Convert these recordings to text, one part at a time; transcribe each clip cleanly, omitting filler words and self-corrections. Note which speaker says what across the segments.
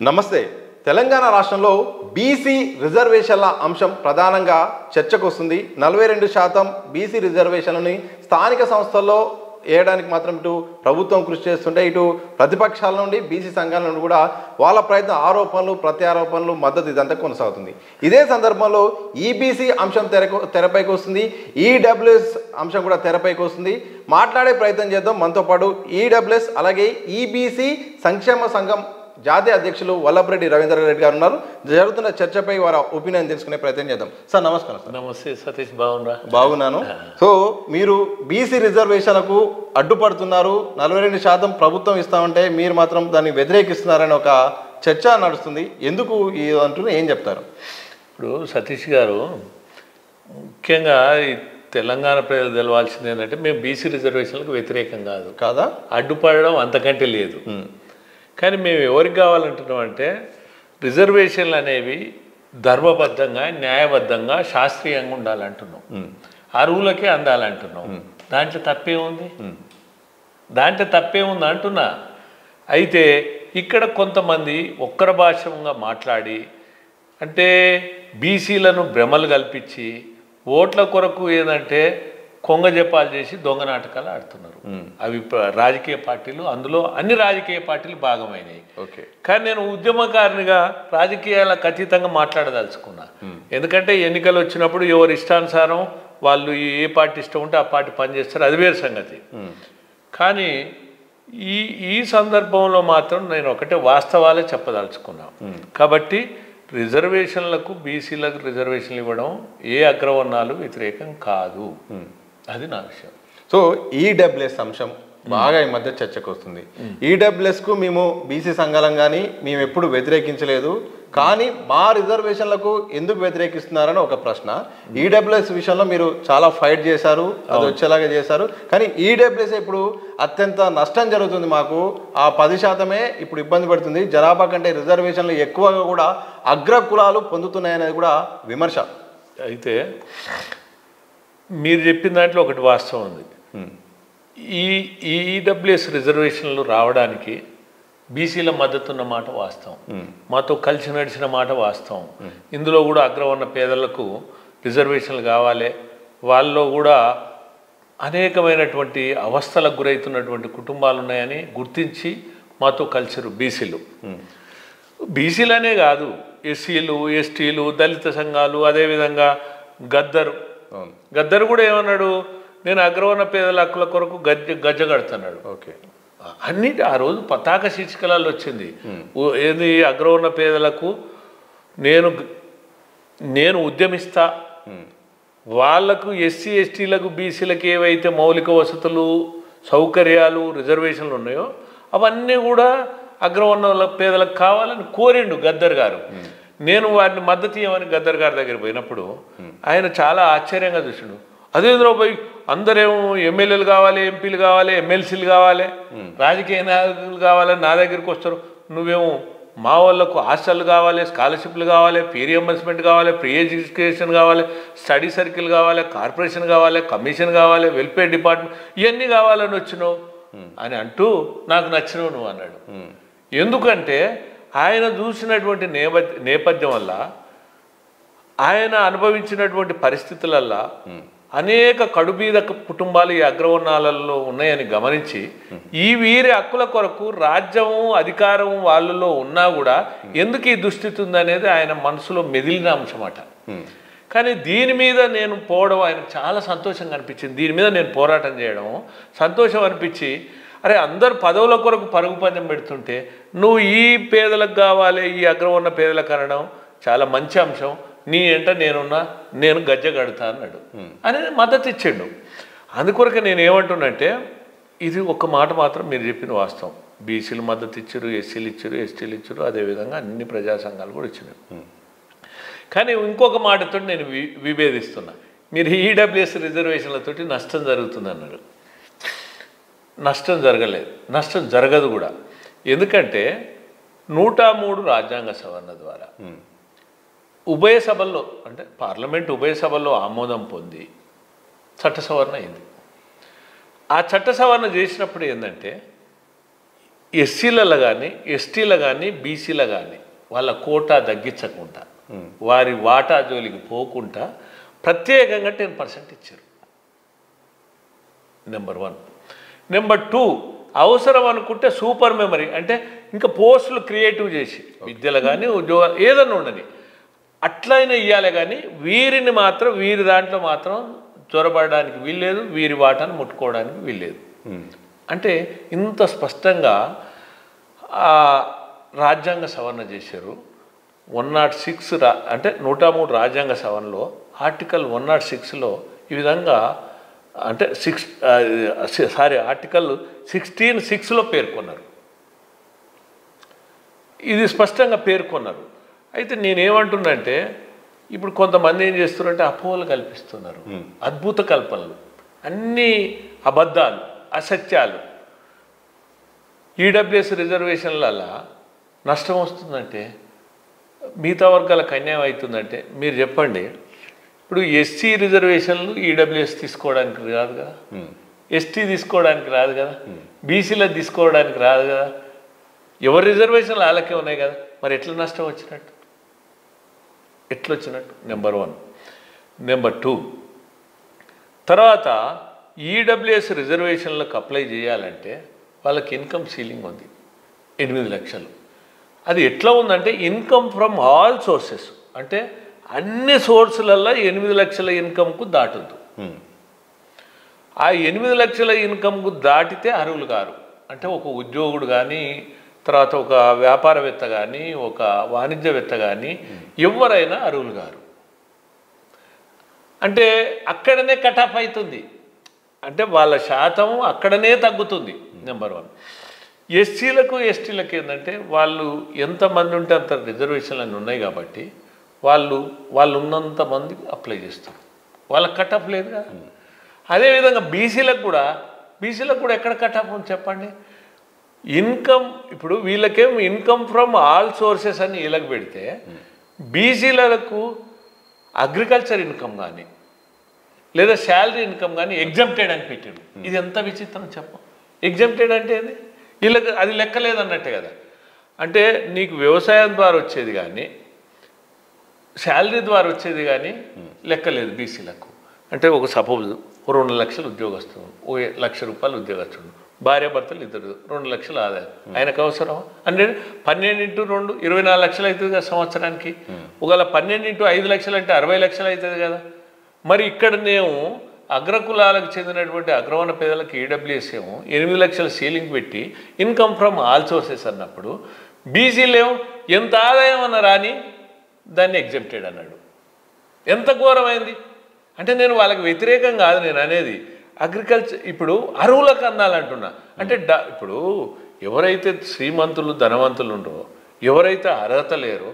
Speaker 1: నమస్తే. తెలంగాణ రాష్ట్రంలో బీసీ రిజర్వేషన్ల అంశం ప్రధానంగా చర్చకు వస్తుంది. 42% బీసీ రిజర్వేషన్లని స్థానిక సంస్థల్లో వేయడానికి మాత్రం ఇటు ప్రభుత్వం కృషి చేస్తుంటే, ఇటు ప్రతిపక్షాల నుండి బీసీ సంఘాల నుండి కూడా వాళ్ళ ప్రయత్న ఆరోపణలు ప్రత్యారోపణలు మద్దతు ఇదంతా కొనసాగుతుంది. ఇదే సందర్భంలో ఈబీసీ అంశం తెరపైకి వస్తుంది. ఈడబ్ల్యూఎస్ అంశం కూడా తెరపైకి వస్తుంది. మాట్లాడే ప్రయత్నం చేద్దాం. మనతో పాటు ఈడబ్ల్యూఎస్ అలాగే ఈబీసీ సంక్షేమ సంఘం జాతీయ అధ్యక్షులు వల్లభరెడ్డి రవీంద్రారెడ్డి గారు ఉన్నారు. జరుగుతున్న చర్చపై వారి ఒపీనియన్ తెలుసుకునే ప్రయత్నం చేద్దాం. సార్ నమస్కారం. సార్
Speaker 2: నమస్తే సతీష్, బాగున్నా?
Speaker 1: బాగున్నాను. సో మీరు బీసీ రిజర్వేషన్లకు అడ్డుపడుతున్నారు, 42% ప్రభుత్వం ఇస్తామంటే మీరు మాత్రం దాన్ని వ్యతిరేకిస్తున్నారని ఒక చర్చ నడుస్తుంది. ఎందుకు అంటున్నా, ఏం చెప్తారు?
Speaker 2: ఇప్పుడు సతీష్ గారు, ముఖ్యంగా ఈ తెలంగాణ ప్రజలు తెలవాల్సింది ఏంటంటే, మేము బీసీ రిజర్వేషన్లకు వ్యతిరేకం కాదా, అడ్డుపడడం అంతకంటే లేదు. కానీ మేము ఎవరికి కావాలంటున్నాం అంటే, రిజర్వేషన్లు అనేవి ధర్మబద్ధంగా న్యాయబద్ధంగా శాస్త్రీయంగా ఉండాలంటున్నాం, అరువులకే అందాలంటున్నాం. దాంట్లో తప్పేముంది అంటున్నా. అయితే ఇక్కడ కొంతమంది ఒక్కర భాషంగా మాట్లాడి, అంటే బీసీలను భ్రమలు కల్పించి ఓట్ల కొరకు ఏంటంటే కొంగ జపాలు చేసి దొంగ నాటకాలు ఆడుతున్నారు. అవి రాజకీయ పార్టీలు, అందులో అన్ని రాజకీయ పార్టీలు భాగమైనవి. కానీ నేను ఉద్యమకారునిగా రాజకీయాలకు అతీతంగా మాట్లాడదలుచుకున్నా. ఎందుకంటే ఎన్నికలు వచ్చినప్పుడు ఎవరి ఇష్టానుసారం వాళ్ళు ఏ పార్టీ ఇష్టం ఉంటే ఆ పార్టీ పనిచేస్తారు, అది వేరు సంగతి. కానీ ఈ సందర్భంలో మాత్రం నేను ఒకటే వాస్తవాలే చెప్పదలుచుకున్నా. కాబట్టి రిజర్వేషన్లకు, బీసీలకు రిజర్వేషన్లు ఇవ్వడం ఏ అగ్రవర్ణాలు వ్యతిరేకం కాదు, అది నా విషయం.
Speaker 1: సో ఈడబ్ల్యూఎస్ అంశం బాగా ఈ మధ్య చర్చకు వస్తుంది. ఈడబ్ల్యూఎస్కు మేము బీసీ సంఘాలం కానీ మేము ఎప్పుడు వ్యతిరేకించలేదు, కానీ మా రిజర్వేషన్లకు ఎందుకు వ్యతిరేకిస్తున్నారని ఒక ప్రశ్న. ఈడబ్ల్యూఎస్ విషయంలో మీరు చాలా ఫైట్ చేశారు, అది వచ్చేలాగా చేశారు. కానీ ఈడబ్ల్యూఎస్ ఇప్పుడు అత్యంత నష్టం జరుగుతుంది. మాకు ఆ 10% ఇప్పుడు ఇబ్బంది పడుతుంది. జనాభా కంటే రిజర్వేషన్లు ఎక్కువగా కూడా అగ్ర కులాలు పొందుతున్నాయనేది కూడా విమర్శ.
Speaker 2: అయితే మీరు చెప్పిన దాంట్లో ఒకటి వాస్తవం ఉంది. ఈ ఈడబ్ల్యూఎస్ రిజర్వేషన్లు రావడానికి బీసీల మద్దతు ఉన్న మాట వాస్తవం, మాతో కలిసి నడిచిన మాట వాస్తవం. ఇందులో కూడా అగ్రవర్ణ పేదలకు రిజర్వేషన్లు కావాలి, వాళ్ళలో కూడా అనేకమైనటువంటి అవస్థలకు గురవుతున్నటువంటి కుటుంబాలు ఉన్నాయని గుర్తించి మాతో కలిసిరు బీసీలు. బీసీలనే కాదు, ఎస్సీలు, ఎస్టీలు, దళిత సంఘాలు, అదేవిధంగా గద్దరు కూడా ఏమన్నాడు, నేను అగ్రవర్ణ పేదల హక్కుల కొరకు గజ్జ కడుతున్నాడు. అన్నిటి ఆ రోజు పతాక శీర్షికలలో వచ్చింది. ఏది అగ్రవర్ణ పేదలకు నేను ఉద్యమిస్తా, వాళ్లకు ఎస్సీ ఎస్టీలకు బీసీలకు ఏవైతే మౌలిక వసతులు సౌకర్యాలు రిజర్వేషన్లు ఉన్నాయో అవన్నీ కూడా అగ్రవర్ణ పేదలకు కావాలని కోరిండు గద్దర్ గారు. నేను వారిని మద్దతు ఇవ్వమని గద్దర్ గారి దగ్గర పోయినప్పుడు ఆయన చాలా ఆశ్చర్యంగా చూసిండు. అదేంద్రో పోయి అందరేమో ఎమ్మెల్యేలు కావాలి, ఎంపీలు కావాలి, ఎమ్మెల్సీలు కావాలి, రాజకీయ నాయకులు కావాలని నా దగ్గరికి వస్తారు, నువ్వేమో మా వాళ్ళకు హాస్టల్ కావాలి, స్కాలర్షిప్లు కావాలి, ఫీ రియంబర్స్మెంట్ కావాలి, ఫ్రీ ఎడ్యుకేషన్ కావాలి, స్టడీ సర్కిల్ కావాలి, కార్పొరేషన్ కావాలి, కమిషన్ కావాలి, వెల్ఫేర్ డిపార్ట్మెంట్, ఇవన్నీ కావాలని వచ్చినావు అని అంటూ నాకు నచ్చినవు నువ్వు అన్నాడు. ఎందుకంటే ఆయన చూసినటువంటి నేపథ్యం వల్ల, ఆయన అనుభవించినటువంటి పరిస్థితులల్లో అనేక కడుబీద కుటుంబాలు ఈ అగ్రవర్ణాలలో ఉన్నాయని గమనించి, ఈ వీరి హక్కుల కొరకు రాజ్యము అధికారం వాళ్ళలో ఉన్నా కూడా ఎందుకు ఈ దుస్థితి ఉందనేది ఆయన మనసులో మెదిలిన అంశమాట. కానీ దీని మీద నేను పోవడం ఆయనకు చాలా సంతోషంగా అనిపించింది. దీని మీద నేను పోరాటం చేయడం సంతోషం అనిపించి, అరే అందరు పదవుల కొరకు పరుగు పందెం పెడుతుంటే నువ్వు ఈ పేదలకు కావాలి, ఈ అగ్రవర్ణ పేదలకు అనడం చాలా మంచి అంశం, నీ ఎంట నేను గజ్జ కడతా అన్నాడు అని మద్దతు ఇచ్చాడు. అందుకొరకు నేను ఏమంటున్నంటే, ఇది ఒక మాట మాత్రం మీరు చెప్పిన వాస్తవం. బీసీలు మద్దతు ఇచ్చారు, ఎస్సీలు ఇచ్చారు, ఎస్టీలు ఇచ్చారు, అదేవిధంగా అన్ని ప్రజా సంఘాలు కూడా ఇచ్చినారు. కానీ ఇంకొక మాటతో నేను విభేదిస్తున్నా. మీరు ఈడబ్ల్యూఎస్ రిజర్వేషన్లతోటి నష్టం జరుగుతుంది అన్నారు. నష్టం జరగలేదు, నష్టం జరగదు కూడా. ఎందుకంటే 103 రాజ్యాంగ సవరణ ద్వారా ఉభయ సభల్లో, అంటే పార్లమెంట్ ఉభయ సభల్లో ఆమోదం పొంది చట్ట సవరణ అయింది. ఆ చట్ట సవరణ చేసినప్పుడు ఏంటంటే, ఎస్సీలలో కానీ ఎస్టీలో కానీ బీసీలో కానీ వాళ్ళ కోటా తగ్గించకుండా వారి వాటా జోలికి పోకుండా ప్రత్యేకంగా 10% ఇచ్చారు. నెంబర్ 1. నెంబర్ 2, అవసరం అనుకుంటే సూపర్ మెమరీ అంటే ఇంకా పోస్టులు క్రియేటివ్ చేసి విద్యలో కానీ ఉద్యోగాలు ఏదన్నా ఉండని అట్లయినా ఇవ్వాలి. కానీ వీరిని మాత్రం వీరి దాంట్లో మాత్రం చొరబడడానికి వీల్లేదు, వీరి వాటాను ముట్టుకోవడానికి వీల్లేదు. అంటే ఇంత స్పష్టంగా రాజ్యాంగ సవరణ చేశారు. 106 అంటే 103 రాజ్యాంగ సవరణలో ఆర్టికల్ 106లో ఈ విధంగా అంటే ఆర్టికల్ 16(6)లో పేర్కొన్నారు. ఇది స్పష్టంగా పేర్కొన్నారు. అయితే నేనేమంటున్నంటే ఇప్పుడు కొంతమంది ఏం చేస్తున్నారంటే అపోహలు కల్పిస్తున్నారు, అద్భుత కల్పనలు, అన్నీ అబద్ధాలు, అసత్యాలు. ఈడబ్ల్యూఎస్ రిజర్వేషన్లలో నష్టం వస్తుందంటే మిగతా వర్గాలకు అన్యాయం అవుతుందంటే మీరు చెప్పండి. ఇప్పుడు ఎస్సీ రిజర్వేషన్లు ఈడబ్ల్యూఎస్ తీసుకోవడానికి రాదు కదా, ఎస్టీ తీసుకోవడానికి రాదు కదా, బీసీలో తీసుకోవడానికి రాదు కదా. ఎవరి రిజర్వేషన్లు వాళ్ళకే ఉన్నాయి కదా, మరి ఎట్లా నష్టం వచ్చినట్టు, ఎట్లొచ్చినట్టు? నెంబర్ 1. నెంబర్ 2, తర్వాత ఈడబ్ల్యూఎస్ రిజర్వేషన్లకు అప్లై చేయాలంటే వాళ్ళకి ఇన్కమ్ సీలింగ్ ఉంది 8 లక్షలు. అది ఎట్లా ఉందంటే ఇన్కమ్ ఫ్రమ్ ఆల్ సోర్సెస్ అంటే అన్ని సోర్సులలో 8 లక్షల ఇన్కమ్కు దాటద్దు. ఆ 8 లక్షల ఇన్కమ్కు దాటితే అర్హులు కారు. అంటే ఒక ఉద్యోగుడు కానీ, తర్వాత ఒక వ్యాపారవేత్త కానీ, ఒక వాణిజ్యవేత్త కానీ ఎవరైనా అర్హులు కారు. అంటే అక్కడనే కటాఫ్ అవుతుంది, అంటే వాళ్ళ శాతం అక్కడనే తగ్గుతుంది. నెంబర్ 1. ఎస్సీలకు ఎస్టీలకు ఏంటంటే వాళ్ళు ఎంతమంది ఉంటే అంత రిజర్వేషన్లు అన్నీ ఉన్నాయి కాబట్టి వాళ్ళు ఉన్నంత మంది అప్లై చేస్తారు, వాళ్ళకి కటాఫ్ లేదు కదా. అదేవిధంగా బీసీలకు కూడా ఎక్కడ కటాఫ్ ఉంది చెప్పండి? ఇన్కమ్ ఇప్పుడు వీళ్ళకేమో ఇన్కమ్ ఫ్రమ్ ఆల్ సోర్సెస్ అని వీళ్ళకి పెడితే బీసీలకు అగ్రికల్చర్ ఇన్కమ్ కానీ లేదా శాలరీ ఇన్కమ్ కానీ ఎగ్జామ్టెడ్ అని పెట్టాడు. ఇది ఎంత విచిత్రం చెప్పం. ఎగ్జామ్టెడ్ అంటే ఏది? వీళ్ళకి అది లెక్కలేదన్నట్టే కదా. అంటే నీకు వ్యవసాయం ద్వారా వచ్చేది కానీ శాలరీ ద్వారా వచ్చేది కానీ లెక్కలేదు బీసీలకు. అంటే ఒక సపోజ్ 2 లక్షలు ఉద్యోగస్తుడు, 1 లక్ష రూపాయలు ఉద్యోగస్తుడు, భార్యాభర్తలు ఇద్దరు, 2 లక్షలు ఆదాయం. ఆయనకు అవసరం అంటే 12x2 24 లక్షలు అవుతుంది కదా సంవత్సరానికి. ఒకవేళ 12x5 లక్షలు అంటే 60 లక్షలు అవుతుంది కదా. మరి ఇక్కడనేమో అగ్రకులాలకు చెందినటువంటి అగ్రవర్ణ పేదలకు ఈడబ్ల్యూఎస్ ఏమో 8 లక్షల సీలింగ్ పెట్టి ఇన్కమ్ ఫ్రమ్ ఆల్ సోర్సెస్ అన్నప్పుడు బీసీలేమో ఎంత ఆదాయం అన్న రాని దాన్ని ఎగ్జెంప్టెడ్ అన్నాడు. ఎంత ఘోరమైంది అంటే నేను వాళ్ళకి వ్యతిరేకం కాదు నేను అనేది. అగ్రికల్చర్ ఇప్పుడు అర్హులకు అందాలంటున్నా. అంటే ఇప్పుడు ఎవరైతే శ్రీమంతులు ధనవంతులు ఉండరో, ఎవరైతే అర్హత లేరో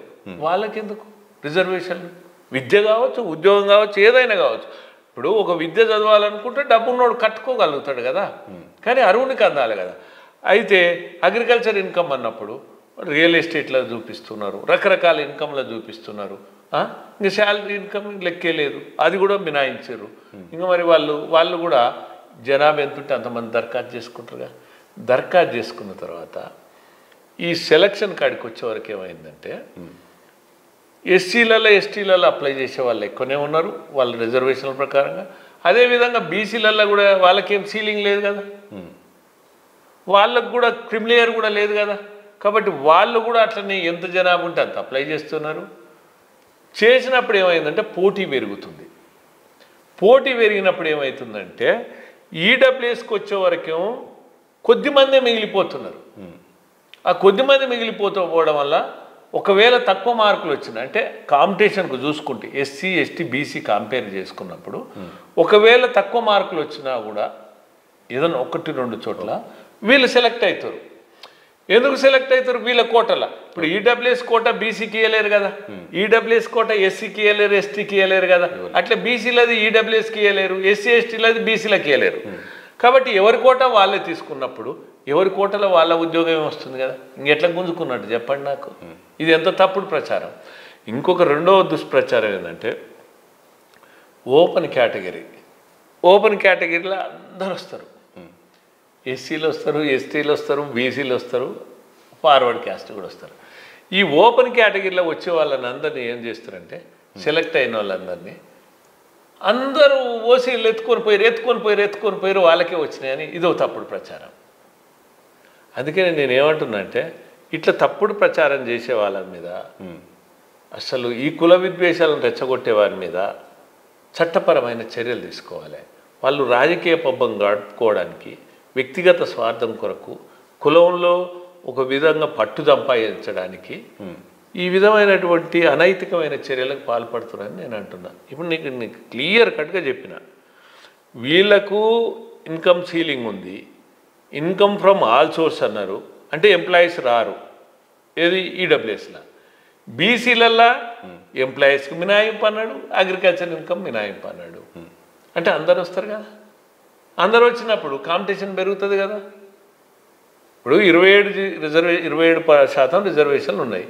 Speaker 2: వాళ్ళకెందుకు రిజర్వేషన్లు? విద్య కావచ్చు, ఉద్యోగం కావచ్చు, ఏదైనా కావచ్చు. ఇప్పుడు ఒక విద్య చదవాలనుకుంటే డబ్బున్నోడు కట్టుకోగలుగుతాడు కదా, కానీ అర్హునికి అందాలి కదా. అయితే అగ్రికల్చర్ ఇన్కమ్ అన్నప్పుడు రియల్ ఎస్టేట్లో చూపిస్తున్నారు, రకరకాల ఇన్కంలో చూపిస్తున్నారు. ఇంకా శాలరీ ఇన్కమ్ లెక్కే లేదు, అది కూడా మినాయించారు. ఇంకా మరి వాళ్ళు కూడా జనాభా ఎంత ఉంటే అంతమంది దరఖాస్తు చేసుకుంటారుగా. దరఖాస్తు చేసుకున్న తర్వాత ఈ సెలక్షన్ కాడికి వచ్చే వరకు ఏమైందంటే ఎస్సీలలో ఎస్టీలలో అప్లై చేసే వాళ్ళు ఎక్కువనే ఉన్నారు వాళ్ళ రిజర్వేషన్ల ప్రకారంగా. అదేవిధంగా బీసీలలో కూడా వాళ్ళకేం సీలింగ్ లేదు కదా, వాళ్ళకు కూడా క్రిమిలేయర్ కూడా లేదు కదా. కాబట్టి వాళ్ళు కూడా అట్లనే ఎంత జనాభా ఉంటే అంత అప్లై చేస్తున్నారు. చేసినప్పుడు ఏమైందంటే పోటీ పెరుగుతుంది. పోటీ పెరిగినప్పుడు ఏమవుతుందంటే ఈడబ్ల్యూఎస్కి వచ్చే వరకేమో కొద్దిమందే మిగిలిపోతున్నారు. ఆ కొద్దిమంది మిగిలిపోవడం వల్ల ఒకవేళ తక్కువ మార్కులు వచ్చినాయి అంటే కాంపిటీషన్కు చూసుకుంటే ఎస్సీ ఎస్టీ బీసీ కంపేర్ చేసుకున్నప్పుడు ఒకవేళ తక్కువ మార్కులు వచ్చినా కూడా ఏదైనా 1-2 చోట్ల వీళ్ళు సెలెక్ట్ అవుతారు. ఎందుకు సెలెక్ట్ అవుతారు? వీళ్ళ కోటల. ఇప్పుడు ఈడబ్ల్యూఎస్ కోట బీసీకి ఇవ్వలేరు కదా, ఈడబ్ల్యూఎస్ కోట ఎస్సీకి ఇవ్వలేరు, ఎస్టీకి ఇవ్వలేరు కదా. అట్లా బీసీలది ఈడబ్ల్యూఎస్కి ఇవ్వలేరు, ఎస్సీ ఎస్టీలది బీసీలకి ఇవ్వలేరు. కాబట్టి ఎవరి కోట వాళ్ళే తీసుకున్నప్పుడు ఎవరి కోటలో వాళ్ళ ఉద్యోగం వస్తుంది కదా. ఇంకెట్లా గుంజుకున్నట్టు చెప్పండి నాకు. ఇది ఎంత తప్పుడు ప్రచారం. ఇంకొక రెండవ దుష్ప్రచారం ఏంటంటే ఓపెన్ కేటగిరీలో అందరు వస్తారు. ఎస్సీలు వస్తారు, ఎస్టీలు వస్తారు, బీసీలు వస్తారు, ఫార్వర్డ్ క్యాస్ట్ కూడా వస్తారు. ఈ ఓపెన్ కేటగిరీలో వచ్చే వాళ్ళని అందరినీ ఏం చేస్తారంటే సెలెక్ట్ అయిన వాళ్ళందరినీ అందరూ ఓసీలు ఎత్తుకొని పోయారు వాళ్ళకే వచ్చినాయని ఇదో తప్పుడు ప్రచారం. అందుకని నేను ఏమంటున్నా అంటే ఇట్లా తప్పుడు ప్రచారం చేసే వాళ్ళ మీద అసలు ఈ కుల విద్వేషాలను రెచ్చగొట్టే వారి మీద చట్టపరమైన చర్యలు తీసుకోవాలి. వాళ్ళు రాజకీయ పబ్బం గడుపుకోవడానికి వ్యక్తిగత స్వార్థం కొరకు కులంలో ఒక విధంగా పట్టు సంపాదించడానికి ఈ విధమైనటువంటి అనైతికమైన చర్యలకు పాల్పడుతున్నారని నేను అంటున్నా. ఇప్పుడు నీకు క్లియర్ కట్గా చెప్పిన వీళ్ళకు ఇన్కమ్ సీలింగ్ ఉంది, ఇన్కమ్ ఫ్రమ్ ఆల్ సోర్స్ అన్నారు, అంటే ఎంప్లాయీస్ రారు. ఏది ఈడబ్ల్యూఎస్లో. బీసీలల్లా ఎంప్లాయీస్కి మినహాయింపు అన్నాడు, అగ్రికల్చర్ ఇన్కమ్ మినహాయింపు అన్నాడు. అంటే అందరు వస్తారు కదా, అందరు వచ్చినప్పుడు కాంపిటీషన్ పెరుగుతుంది కదా. ఇప్పుడు 27% రిజర్వేషన్లు ఉన్నాయి,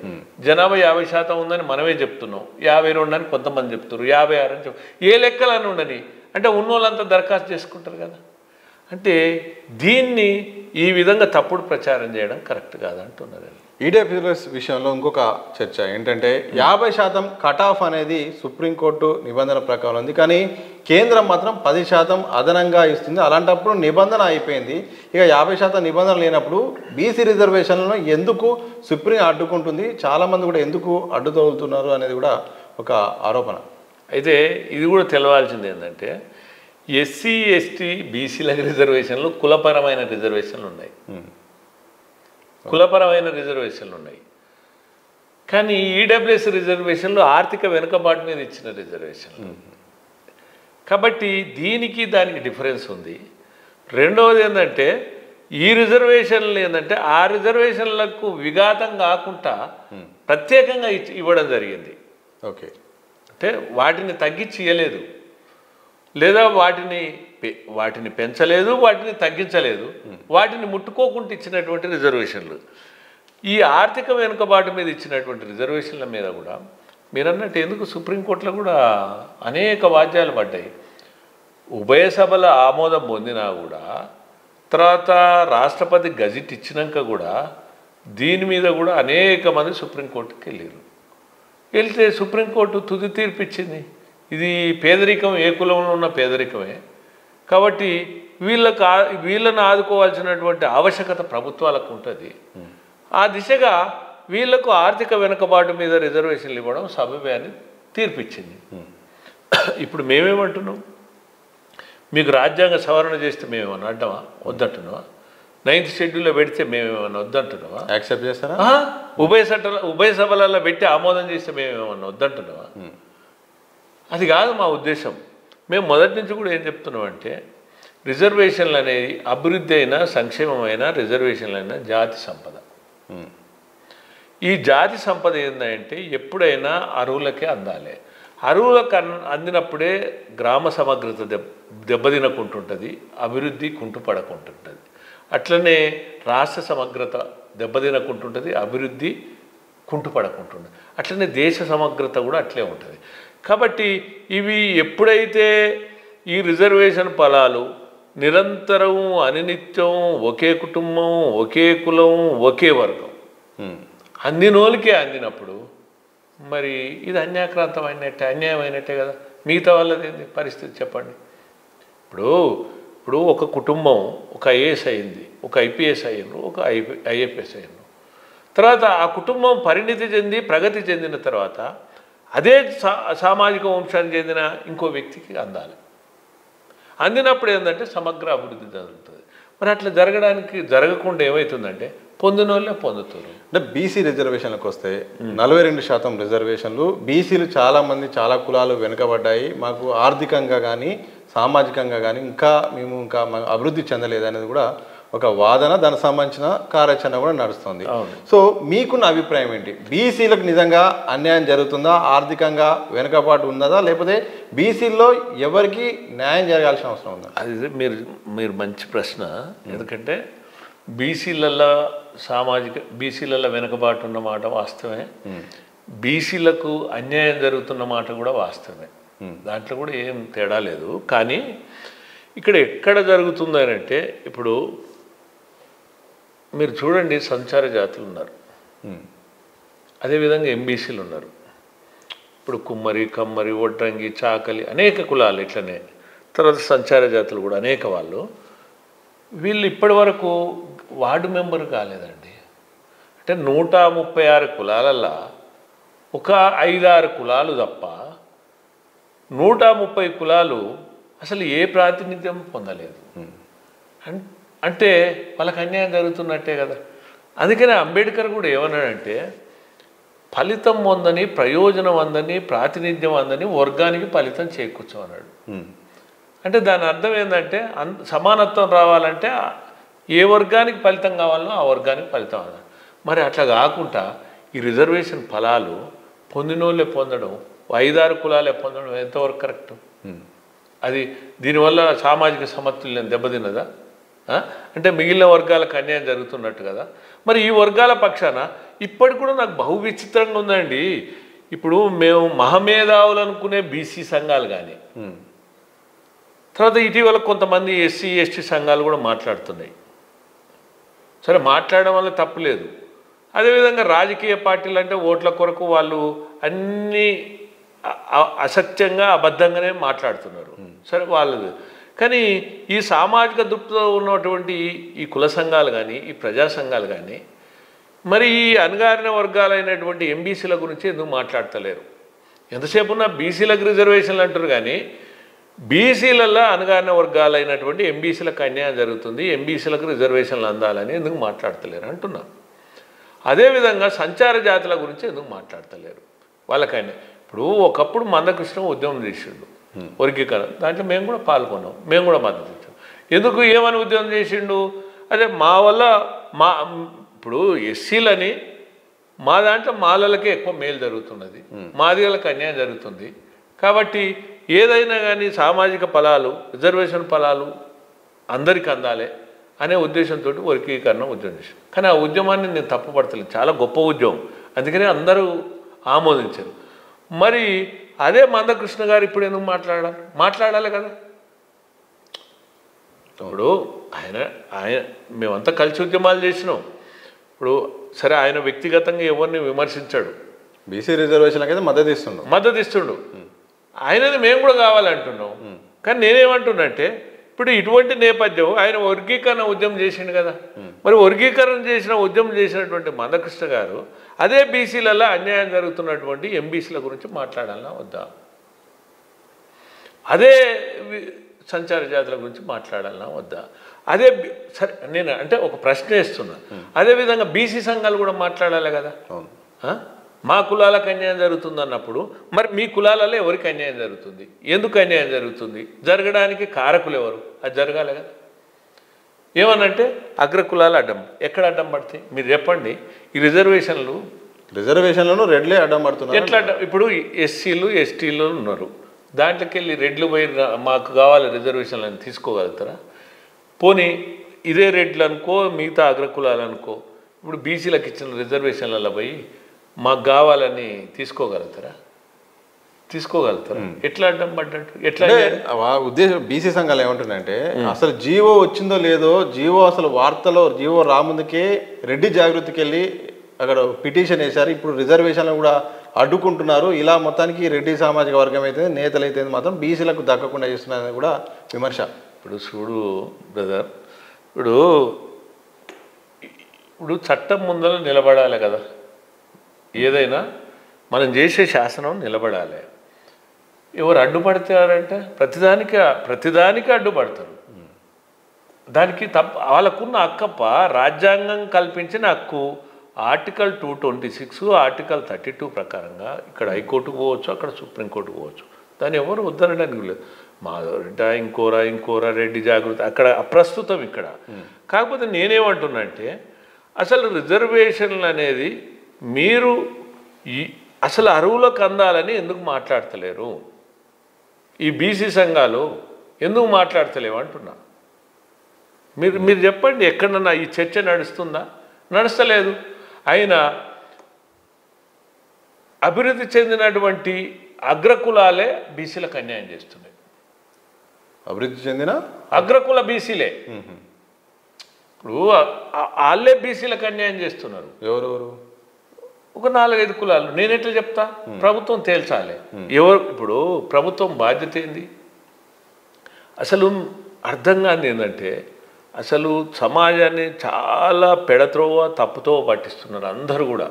Speaker 2: జనాభా 50% ఉందని మనమే చెప్తున్నాం, 52 అని కొంతమంది చెప్తున్నారు, 56 అని చెప్తారు. ఏ లెక్కలని ఉండని అంటే ఉన్నోళ్ళంతా దరఖాస్తు చేసుకుంటారు కదా. అంటే దీన్ని ఈ విధంగా తప్పుడు ప్రచారం చేయడం కరెక్ట్ కాదంటున్నారు.
Speaker 1: ఈడబ్ల్యూఎస్ విషయంలో ఇంకొక చర్చ ఏంటంటే 50% కట్ ఆఫ్ అనేది సుప్రీంకోర్టు నిబంధన ప్రకారం ఉంది, కానీ కేంద్రం మాత్రం 10% అదనంగా ఇస్తుంది. అలాంటప్పుడు నిబంధన అయిపోయింది. ఇక 50% నిబంధన లేనప్పుడు బీసీ రిజర్వేషన్లను ఎందుకు సుప్రీం అడ్డుకుంటుంది, చాలామంది కూడా ఎందుకు అడ్డుతోలుతున్నారు అనేది కూడా ఒక ఆరోపణ.
Speaker 2: అయితే ఇది కూడా తెలవాల్సింది ఏంటంటే ఎస్సీ ఎస్టీ బీసీలకు రిజర్వేషన్లు కులపరమైన రిజర్వేషన్లు ఉన్నాయి, కులపరమైన రిజర్వేషన్లు ఉన్నాయి. కానీ ఈడబ్ల్యూఎస్ రిజర్వేషన్లు ఆర్థిక వెనుకబాటు మీద ఇచ్చిన రిజర్వేషన్లు కాబట్టి దీనికి దానికి డిఫరెన్స్ ఉంది. రెండవది ఏంటంటే ఈ రిజర్వేషన్లు ఏంటంటే ఆ రిజర్వేషన్లకు విఘాతం కాకుండా ప్రత్యేకంగా ఇవ్వడం జరిగింది.
Speaker 1: ఓకే,
Speaker 2: అంటే వాటిని తగ్గించి ఇవ్వలేదు, లేదా వాటిని పెంచలేదు, వాటిని తగ్గించలేదు, వాటిని ముట్టుకోకుండా ఇచ్చినటువంటి రిజర్వేషన్లు. ఈ ఆర్థిక వెనుకబాటు మీద ఇచ్చినటువంటి రిజర్వేషన్ల మీద కూడా మీరన్నట్టు ఎందుకు సుప్రీంకోర్టులో కూడా అనేక వాద్యాలు పడ్డాయి. ఉభయ సభల ఆమోదం పొందినా కూడా తర్వాత రాష్ట్రపతి గజెట్ ఇచ్చినాక కూడా దీని మీద కూడా అనేక మంది సుప్రీంకోర్టుకి వెళ్తే సుప్రీంకోర్టు తుది తీర్పు ఇచ్చింది. ఇది పేదరికం, ఏ కులంలో ఉన్న పేదరికమే కాబట్టి వీళ్ళను ఆదుకోవాల్సినటువంటి ఆవశ్యకత ప్రభుత్వాలకు ఉంటుంది. ఆ దిశగా వీళ్లకు ఆర్థిక వెనుకబాటు మీద రిజర్వేషన్లు ఇవ్వడం సబబే అని తీర్పిచ్చింది. ఇప్పుడు మేమేమంటున్నాం, మీకు రాజ్యాంగ సవరణ చేస్తే మేమేమన్నా అడ్డమా, వద్దంటున్నావా? 9th షెడ్యూల్లో పెడితే మేమేమన్నా వద్దంటున్నావా?
Speaker 1: యాక్సెప్ట్ చేస్తారా?
Speaker 2: ఉభయ సభలలో పెట్టి ఆమోదం చేస్తే మేమేమన్నా వద్దంటున్నావా? అది కాదు మా ఉద్దేశం. మేము మొదటి నుంచి కూడా ఏం చెప్తున్నామంటే రిజర్వేషన్లు అనేది అభివృద్ధి అయినా సంక్షేమమైన రిజర్వేషన్లు అయినా జాతి సంపద. ఈ జాతి సంపద ఏంటంటే ఎప్పుడైనా అర్హులకే అందాలి. అర్హులకు అందినప్పుడే గ్రామ సమగ్రత దెబ్బతినకుంటుంటుంది, అభివృద్ధి కుంటుపడకుంటుంటుంది. అట్లనే రాష్ట్ర సమగ్రత దెబ్బతినకుంటుంటుంది, అభివృద్ధి కుంటుపడకుంటుంటుంది. అట్లనే దేశ సమగ్రత కూడా అట్లే ఉంటుంది. కాబట్టి ఇవి ఎప్పుడైతే ఈ రిజర్వేషన్ ఫలాలు నిరంతరం అనినిత్యం ఒకే కుటుంబం, ఒకే కులం, ఒకే వర్గం అందినోళ్ళకే అందినప్పుడు మరి ఇది అన్యాక్రాంతం అయినట్టే, అన్యాయం అయినట్టే కదా. మిగతా వాళ్ళది ఏంది పరిస్థితి చెప్పండి. ఇప్పుడు ఒక కుటుంబం ఒక ఐఏఎస్ అయింది, ఒక ఐపీఎస్ అయ్యిండ్రు, ఒక ఐఎఫ్ఎస్ అయ్యిండ్రు. తర్వాత ఆ కుటుంబం పరిణితి చెంది ప్రగతి చెందిన తర్వాత అదే సామాజిక వంశానికి చెందిన ఇంకో వ్యక్తికి అందాలి. అందినప్పుడు ఏంటంటే సమగ్ర అభివృద్ధి జరుగుతుంది. మరి అట్లా జరగకుండా ఏమవుతుందంటే పొందిన వాళ్ళే పొందుతారు.
Speaker 1: అంటే బీసీ రిజర్వేషన్లకు వస్తే 42% రిజర్వేషన్లు. బీసీలు చాలామంది చాలా కులాలు వెనుకబడ్డాయి, మాకు ఆర్థికంగా కానీ సామాజికంగా కానీ మేము అభివృద్ధి చెందలేదు అనేది కూడా ఒక వాదన, దానికి సంబంధించిన కార్యాచరణ కూడా నడుస్తుంది. సో మీకున్న అభిప్రాయం ఏంటి? బీసీలకు నిజంగా అన్యాయం జరుగుతుందా, ఆర్థికంగా వెనుకబాటు ఉన్నదా, లేకపోతే బీసీల్లో ఎవరికి న్యాయం జరగాల్సిన అవసరం ఉందా?
Speaker 2: అది మీరు మంచి ప్రశ్న. ఎందుకంటే బీసీలలో వెనుకబాటు ఉన్న మాట వాస్తవమే, బీసీలకు అన్యాయం జరుగుతున్న మాట కూడా వాస్తవమే. దాంట్లో కూడా ఏం తేడా లేదు. కానీ ఇక్కడ ఎక్కడ జరుగుతుందనంటే ఇప్పుడు మీరు చూడండి, సంచార జాతులు ఉన్నారు, అదేవిధంగా ఎంబీసీలు ఉన్నారు. ఇప్పుడు కుమ్మరి, కమ్మరి, వడ్రంగి, చాకలి అనేక కులాలు ఇట్లనే, తర్వాత సంచార జాతులు కూడా అనేక వాళ్ళు. వీళ్ళు ఇప్పటి వరకు వార్డు మెంబర్ కాలేదండి. అంటే 136 కులాలల్లో ఒక 5-6 కులాలు తప్ప 130 కులాలు అసలు ఏ ప్రాతినిధ్యం పొందలేదు. అంటే వాళ్ళకి అన్యాయం జరుగుతున్నట్టే కదా. అందుకనే అంబేద్కర్ కూడా ఏమన్నాడంటే, ఫలితం పొందని, ప్రయోజనం అందని, ప్రాతినిధ్యం అందని వర్గానికి ఫలితం చేకూర్చమన్నాడు. అంటే దాని అర్థం ఏంటంటే, సమానత్వం రావాలంటే ఏ వర్గానికి ఫలితం కావాలో ఆ వర్గానికి ఫలితం అన్నాడు. మరి అట్లా కాకుండా ఈ రిజర్వేషన్ ఫలాలు పొందినోళ్ళే పొందడం, 5-6 కులాలే పొందడం ఎంతవరకు కరెక్ట్? అది దీనివల్ల సామాజిక సమతుల్యం దెబ్బతిన్నదా? అంటే మిగిలిన వర్గాలకు అన్యాయం జరుగుతున్నట్టు కదా. మరి ఈ వర్గాల పక్షాన ఇప్పటికి కూడా నాకు బహు విచిత్రంగా ఉందండి. ఇప్పుడు మేము మహమేధావులు అనుకునే బీసీ సంఘాలు కానీ, తర్వాత ఇటీవల కొంతమంది ఎస్సీ ఎస్టీ సంఘాలు కూడా మాట్లాడుతున్నాయి. సరే, మాట్లాడడం వల్ల తప్పులేదు. అదేవిధంగా రాజకీయ పార్టీలు అంటే ఓట్ల కొరకు వాళ్ళు అన్నీ అసత్యంగా అబద్ధంగానే మాట్లాడుతున్నారు. సరే వాళ్ళది. కానీ ఈ సామాజిక దృక్పథంతో ఉన్నటువంటి ఈ కుల సంఘాలు కానీ, ఈ ప్రజా సంఘాలు కానీ, మరి ఈ అణగారిన వర్గాలైనటువంటి ఎంబీసీల గురించి ఎందుకు మాట్లాడతలేరు? ఎంతసేపు ఉన్న బీసీలకు రిజర్వేషన్లు అంటారు కానీ, బీసీలలో అణగారిన వర్గాలైనటువంటి ఎంబీసీలకు అన్యాయం జరుగుతుంది, ఎంబీసీలకు రిజర్వేషన్లు అందాలని ఎందుకు మాట్లాడతలేరు అంటున్నా. అదేవిధంగా సంచార జాతుల గురించి ఎందుకు మాట్లాడతలేరు? వాళ్ళకైనా ఇప్పుడు ఒకప్పుడు మందకృష్ణ ఉద్యమం చేసిండు వర్గీకరణ, దాంట్లో మేము కూడా పాల్గొన్నాం, మేము కూడా మద్దతు ఇచ్చాం. ఎందుకు ఏమని ఉద్యమం చేసిండు? అదే మా వల్ల ఇప్పుడు ఎస్సీలని మా దాంట్లో మాలలకే ఎక్కువ మేలు జరుగుతున్నది, మాదిగలకు అన్యాయం జరుగుతుంది, కాబట్టి ఏదైనా కానీ సామాజిక ఫలాలు, రిజర్వేషన్ ఫలాలు అందరికీ అందాలి అనే ఉద్దేశంతో వర్గీకరణ ఉద్యమం చేశాం. కానీ ఆ ఉద్యమాన్ని నేను తప్పుపడతలేదు, చాలా గొప్ప ఉద్యమం, అందుకనే అందరూ ఆమోదించారు. మరి అదే మందకృష్ణ గారు ఇప్పుడు ఎందుకు మాట్లాడాలి కదా. ఇప్పుడు ఆయన మేమంతా కలిసి ఉద్యమాలు చేసినాం. ఇప్పుడు సరే, ఆయన వ్యక్తిగతంగా ఎవరిని విమర్శించాడు,
Speaker 1: బీసీ రిజర్వేషన్లకి అయితే మద్దతు ఇస్తుండు, ఆయనని మేము కూడా కావాలంటున్నాం. కానీ నేనేమంటున్నంటే, ఇప్పుడు ఇటువంటి నేపథ్యం ఆయన వర్గీకరణ ఉద్యమం చేసిండు కదా. మరి వర్గీకరణ ఉద్యమం చేసినటువంటి మందకృష్ణ గారు అదే బీసీలలో అన్యాయం జరుగుతున్నటువంటి ఎంబీసీల గురించి మాట్లాడాలన్నా వద్దా? అదే సంచార జాతుల గురించి మాట్లాడాలన్నా వద్దా? అదే సరే, నేను అంటే ఒక ప్రశ్న వేస్తున్నా. అదేవిధంగా బీసీ సంఘాలు కూడా మాట్లాడాలి కదా. మా కులాలకు అన్యాయం జరుగుతుంది అన్నప్పుడు మరి మీ కులాలలో ఎవరికి అన్యాయం జరుగుతుంది, ఎందుకు అన్యాయం జరుగుతుంది, జరగడానికి కారకులు ఎవరు, అది జరగాలి కదా. ఏమనంటే అగ్రకులాలు అడ్డం, ఎక్కడ అడ్డం పడతాయి మీరు చెప్పండి? ఈ రిజర్వేషన్లను రెడ్లే అడ్డం పడుతున్నారు. ఎట్లా అడ్డం? ఇప్పుడు ఎస్సీలు ఎస్టీలు ఉన్నారు, దాంట్లోకి వెళ్ళి రెడ్లు పోయి మాకు కావాలి రిజర్వేషన్లు అని తీసుకోగలుగుతారా? పోనీ ఇదే రెడ్లు అనుకో, మిగతా అగ్రకులాలు అనుకో, ఇప్పుడు బీసీలకు ఇచ్చిన రిజర్వేషన్లలో పోయి మాకు కావాలని తీసుకోగలుగుతారా? ఎట్లా అడ్డం పడ్డట్టు? ఎట్లా ఉద్దేశం బీసీ సంఘాలు ఏమంటున్నాయంటే, అసలు జీవో వచ్చిందో లేదో, జీవో అసలు వార్తలో జీవో రాముందుకే రెడ్డి జాగృతికి వెళ్ళి అక్కడ పిటిషన్ వేశారు. ఇప్పుడు రిజర్వేషన్లు కూడా అడ్డుకుంటున్నారు. ఇలా మొత్తానికి రెడ్డి సామాజిక వర్గం అయితే నేతలు అయితే మాత్రం బీసీలకు దక్కకుండా చేస్తున్నారని కూడా విమర్శ.
Speaker 2: ఇప్పుడు చూడు బ్రదర్, ఇప్పుడు చట్టం ముందర నిలబడాలి కదా. ఏదైనా మనం చేసే శాసనం నిలబడాలి. ఎవరు అడ్డుపడతారంటే ప్రతిదానికి అడ్డుపడతారు. దానికి వాళ్ళకున్న హక్కప్ప రాజ్యాంగం కల్పించిన హక్కు. ఆర్టికల్ 226, ఆర్టికల్ 32 ప్రకారంగా ఇక్కడ హైకోర్టుకు పోవచ్చు, అక్కడ సుప్రీంకోర్టుకు పోవచ్చు. దాన్ని ఎవరు వద్దనడానికి లేదు. మా రెడ్డ ఇంకోరా రెడ్డి జాగృతి అక్కడ అప్రస్తుతం ఇక్కడ. కాకపోతే నేనేమంటున్నా అంటే, అసలు రిజర్వేషన్లు అనేది మీరు అసలు అరువులకు అందాలని ఎందుకు మాట్లాడతలేరు? ఈ బీసీ సంఘాలు ఎందుకు మాట్లాడతలేవు అంటున్నా. మీరు చెప్పండి, ఎక్కడన్నా ఈ చర్చ నడుస్తుందా? నడుస్తలేదు. అయినా అభివృద్ధి చెందినటువంటి అగ్రకులాలే బీసీలకు అన్యాయం చేస్తున్నాయి.
Speaker 1: అభివృద్ధి చెందిన
Speaker 2: అగ్రకుల బీసీలే ఇప్పుడు వాళ్ళే బీసీలకు అన్యాయం చేస్తున్నారు.
Speaker 1: ఎవరెవరు?
Speaker 2: ఒక 4-5 కులాలు. నేను ఎట్లా చెప్తా? ప్రభుత్వం తేల్చాలి. ఇప్పుడు ప్రభుత్వం బాధ్యత ఏంది? అసలు అర్థం కాని ఏంటంటే అసలు సమాజాన్ని చాలా పెడత్రోవ తప్పుతో పట్టిస్తున్నారు అందరూ కూడా.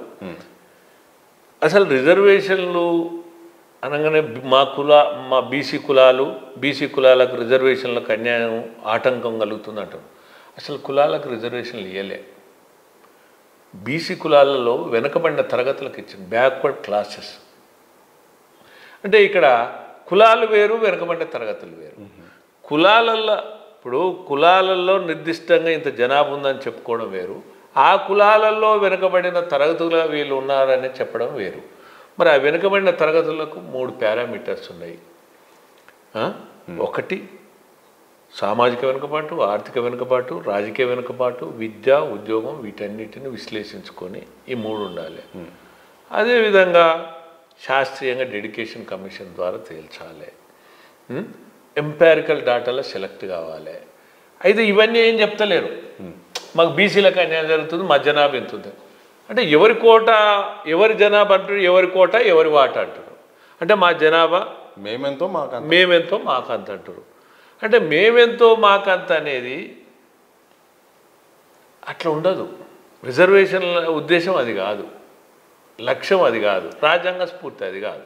Speaker 2: అసలు రిజర్వేషన్లు అనగానే మా బీసీ కులాలకు రిజర్వేషన్లకు అన్యాయం ఆటంకం కలుగుతుందంటారు. అసలు కులాలకు రిజర్వేషన్లు ఇవ్వలే. బీసీ కులాలలో వెనుకబడిన తరగతులకు ఇచ్చింది, బ్యాక్వర్డ్ క్లాసెస్. అంటే ఇక్కడ కులాలు వేరు, వెనుకబడిన తరగతులు వేరు. కులాలలో నిర్దిష్టంగా ఇంత జనాభా ఉందని చెప్పుకోవడం వేరు, ఆ కులాలలో వెనుకబడిన తరగతుల వీళ్ళు ఉన్నారని చెప్పడం వేరు. మరి ఆ వెనుకబడిన తరగతులకు 3 పారామీటర్స్ ఉన్నాయి. ఒకటి సామాజిక వెనుకబాటు, ఆర్థిక వెనుకబాటు, రాజకీయ వెనుకబాటు, విద్య, ఉద్యోగం, వీటన్నిటిని విశ్లేషించుకొని ఈ 3 ఉండాలి. అదేవిధంగా శాస్త్రీయంగా డెడికేషన్ కమిషన్ ద్వారా తేల్చాలి. ఎంపారికల్ డాటాలో సెలెక్ట్ కావాలి. అయితే ఇవన్నీ ఏం చెప్తలేరు. మాకు బీసీలకు అన్యాయం జరుగుతుంది, మా జనాభా ఎంత ఉంది అంటే ఎవరి కోట, ఎవరి జనాభా అంటారు, ఎవరి కోట ఎవరి వాట అంటారు. అంటే మా జనాభా మేమెంతో మాకంత అంటారు. అంటే మేమెంతో మాకంత అనేది అట్లా ఉండదు. రిజర్వేషన్ల ఉద్దేశం అది కాదు, లక్ష్యం అది కాదు, రాజ్యాంగ స్ఫూర్తి అది కాదు.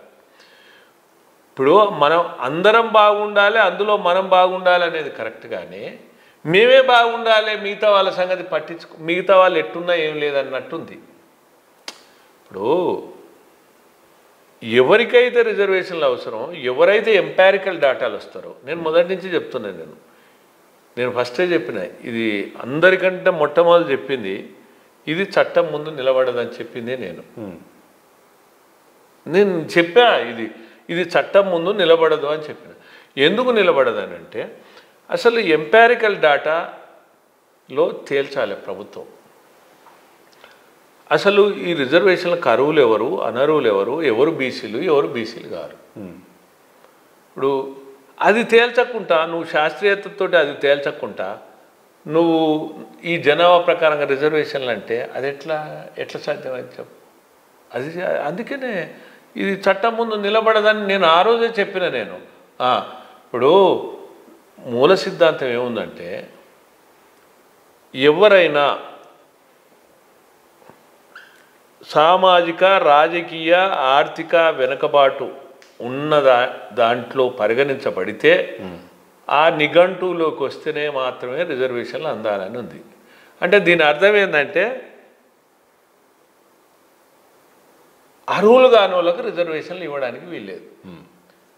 Speaker 2: ఇప్పుడు మనం అందరం బాగుండాలి, అందులో మనం బాగుండాలి అనేది కరెక్ట్. కానీ మేమే బాగుండాలి, మిగతా వాళ్ళ సంగతి మిగతా వాళ్ళు ఎట్టున్నా ఏం లేదన్నట్టుంది. ఇప్పుడు ఎవరికైతే రిజర్వేషన్లు అవసరం, ఎవరైతే ఎంపారికల్ డాటాలు వస్తారో, నేను మొదటి నుంచి చెప్తున్నాను, నేను ఫస్టే చెప్పిన, ఇది అందరికంటే మొట్టమొదటి చెప్పింది ఇది చట్టం ముందు నిలబడదని చెప్పిందే నేను చెప్పా. ఇది చట్టం ముందు నిలబడదు అని చెప్పిన. ఎందుకు నిలబడదని అంటే అసలు ఎంపారికల్ డాటాలో తేల్చాలి ప్రభుత్వం. అసలు ఈ రిజర్వేషన్లకు అర్హులు ఎవరు, అనర్హులు ఎవరు బీసీలు, ఎవరు బీసీలు గారు. ఇప్పుడు అది తేల్చకుండా, నువ్వు శాస్త్రీయతతో అది తేల్చకుండా నువ్వు ఈ జనాభా ప్రకారంగా రిజర్వేషన్లు అంటే అది ఎట్లా సాధ్యమైంది చెప్పు. అందుకనే ఇది చట్టం ముందు నిలబడదని నేను ఆ రోజే చెప్పిన. ఇప్పుడు మూల సిద్ధాంతం ఏముందంటే ఎవరైనా సామాజిక, రాజకీయ, ఆర్థిక వెనుకబాటు ఉన్న దాంట్లో పరిగణించబడితే ఆ నిఘంటువులోకి వస్తేనే మాత్రమే రిజర్వేషన్లు అందాలని ఉంది. అంటే దీని అర్థం ఏంటంటే అర్హులు కాని వాళ్ళకి రిజర్వేషన్లు ఇవ్వడానికి వీల్లేదు.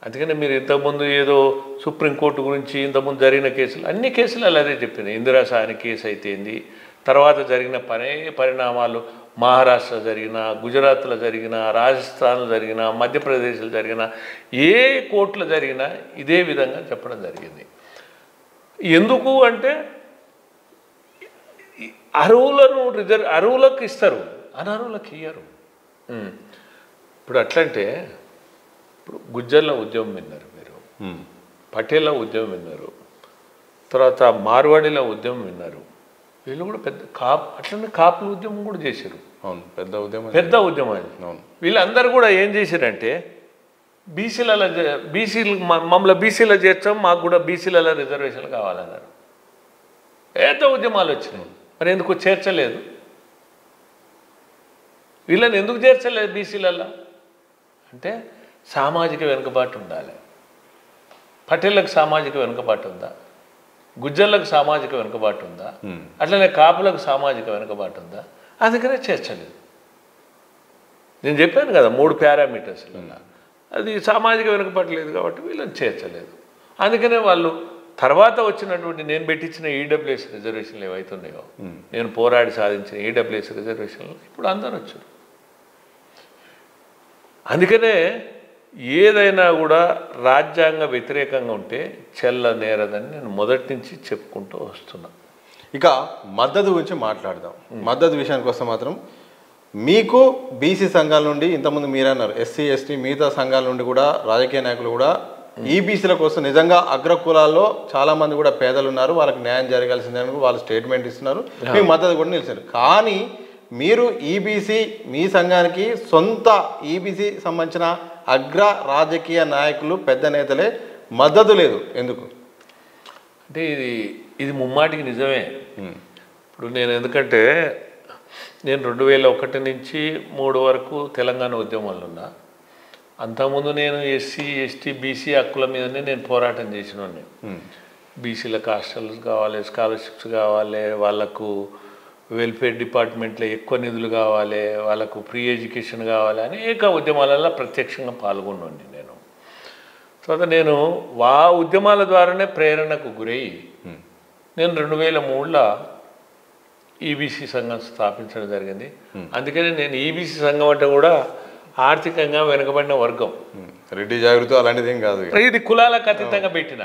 Speaker 2: అందుకని మీరు ఇంతకుముందు ఏదో సుప్రీంకోర్టు గురించి ఇంతకుముందు జరిగిన కేసులు, అన్ని కేసులు అలాగే చెప్పినాయి. ఇందిరా సాహని కేసు అయితేంది, తర్వాత జరిగిన పరిణామాలు మహారాష్ట్ర జరిగిన, గుజరాత్లో జరిగిన, రాజస్థాన్లో జరిగిన, మధ్యప్రదేశ్లో జరిగిన, ఏ కోర్టులో జరిగినా ఇదే విధంగా చెప్పడం జరిగింది. ఎందుకు అంటే అర్హులకు ఇస్తారు, అనర్హులకు ఇయ్యరు. ఇప్పుడు అట్లంటే ఇప్పుడు గుజ్జర్ల ఉద్యమం విన్నారు మీరు, పటేళ్ల ఉద్యమం విన్నారు, తర్వాత మార్వాడీల ఉద్యమం విన్నారు. వీళ్ళు కూడా అట్లనే కాపుల ఉద్యమం కూడా చేశారు.
Speaker 1: అవును, పెద్ద ఉద్యమం
Speaker 2: అవును. వీళ్ళందరూ కూడా ఏం చేశారంటే మమ్మల్ని బీసీలో చేర్చాం, మాకు కూడా బీసీలలో రిజర్వేషన్లు కావాలన్నారు. పెద్ద ఉద్యమాలు వచ్చినాయి. మరి ఎందుకు చేర్చలేదు? వీళ్ళని ఎందుకు చేర్చలేదు బీసీలలో అంటే సామాజిక వెనుకబాటు ఉండాలి. పటేళ్లకు సామాజిక వెనుకబాటు ఉందా? గుజ్జర్లకు సామాజిక వెనుకబాటు ఉందా? అట్లనే కాపులకు సామాజిక వెనుకబాటు ఉందా? అందుకనే చేర్చలేదు. నేను చెప్పాను కదా 3 పారామీటర్స్, అది సామాజిక వెనుకబాటు లేదు కాబట్టి వీళ్ళని చేర్చలేదు. అందుకనే వాళ్ళు తర్వాత వచ్చినటువంటి నేను పెట్టించిన ఈడబ్ల్యూఎస్ రిజర్వేషన్లు ఏవైతున్నాయో, నేను పోరాడి సాధించిన ఈడబ్ల్యూఎస్ రిజర్వేషన్లు ఇప్పుడు అందరూ వచ్చారు. అందుకనే ఏదైనా కూడా రాజ్యాంగ వ్యతిరేకంగా ఉంటే చెల్లనేరదని నేను మొదటి నుంచి చెప్పుకుంటూ వస్తున్నా.
Speaker 1: ఇక మద్దతు గురించి మాట్లాడదాం. మద్దతు విషయానికి వస్తే మాత్రం మీకు బీసీ సంఘాల నుండి ఇంతకుముందు మీరన్నారు, ఎస్సీ ఎస్టీ మిగతా సంఘాల నుండి కూడా రాజకీయ నాయకులు కూడా ఈ బీసీల కోసం నిజంగా అగ్రకులాల్లో చాలా మంది కూడా పేదలు ఉన్నారు, వాళ్ళకి న్యాయం జరగాల్సిందని వాళ్ళు స్టేట్మెంట్ ఇస్తున్నారు, మీకు మద్దతు కూడా నిలిచారు. కానీ మీరు ఈబీసీ మీ సంఘానికి సొంత ఈబీసీ సంబంధించిన అగ్ర రాజకీయ నాయకులు పెద్ద నేతలే మద్దతు లేదు, ఎందుకు?
Speaker 2: అంటే ఇది ముమ్మాటికి నిజమే. ఇప్పుడు నేను ఎందుకంటే నేను 2001 నుంచి 3 వరకు తెలంగాణ ఉద్యమంలో ఉన్నా. అంతకుముందు నేను ఎస్సీ ఎస్టీ బీసీ హక్కుల మీదనే నేను పోరాటం చేసినోడిని. బీసీలకు హాస్టల్స్ కావాలి, స్కాలర్షిప్స్ కావాలి, వాళ్ళకు వెల్ఫేర్ డిపార్ట్మెంట్లో ఎక్కువ నిధులు కావాలి, వాళ్ళకు ఫ్రీ ఎడ్యుకేషన్ కావాలి, అనేక ఉద్యమాలలో ప్రత్యక్షంగా పాల్గొన్నాను నేను. తర్వాత నేను ఉద్యమాల ద్వారానే ప్రేరణకు గురయ్యి నేను 2003లో ఈబీసీ సంఘం స్థాపించడం జరిగింది. అందుకని నేను ఈబీసీ సంఘం అంటే కూడా ఆర్థికంగా వెనుకబడిన వర్గం,
Speaker 1: రెడ్డి జాగృతి అలాంటిది ఏం కాదు,
Speaker 2: ఇది కులాలకు అతీతంగా పెట్టిన.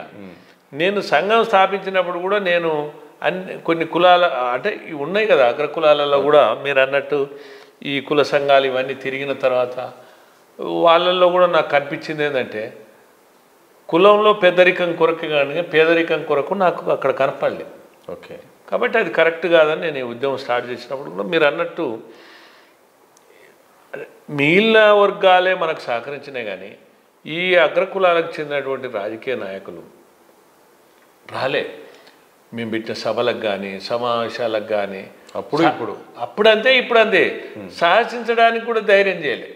Speaker 2: నేను సంఘం స్థాపించినప్పుడు కూడా నేను కొన్ని కులాల అంటే ఉన్నాయి కదా అగ్ర కులాలలో కూడా మీరు అన్నట్టు ఈ కుల సంఘాలు ఇవన్నీ తిరిగిన తర్వాత వాళ్ళల్లో కూడా నాకు కనిపించింది ఏంటంటే కులంలో పెద్దరికం కొరకు కానీ పేదరికం కొరకు నాకు అక్కడ కనపడలేదు.
Speaker 1: ఓకే,
Speaker 2: కాబట్టి అది కరెక్ట్ కాదని నేను ఈ ఉద్యమం స్టార్ట్ చేసినప్పుడు కూడా మీరు అన్నట్టు మిగిలిన వర్గాలే మనకు సహకరించినాయి, కానీ ఈ అగ్రకులాలకు చెందినటువంటి రాజకీయ నాయకులు రాలే. మేము పెట్టిన సభలకు కానీ సమావేశాలకు కానీ అప్పుడంతే ఇప్పుడంతే సాహసించడానికి కూడా ధైర్యం చేయలే,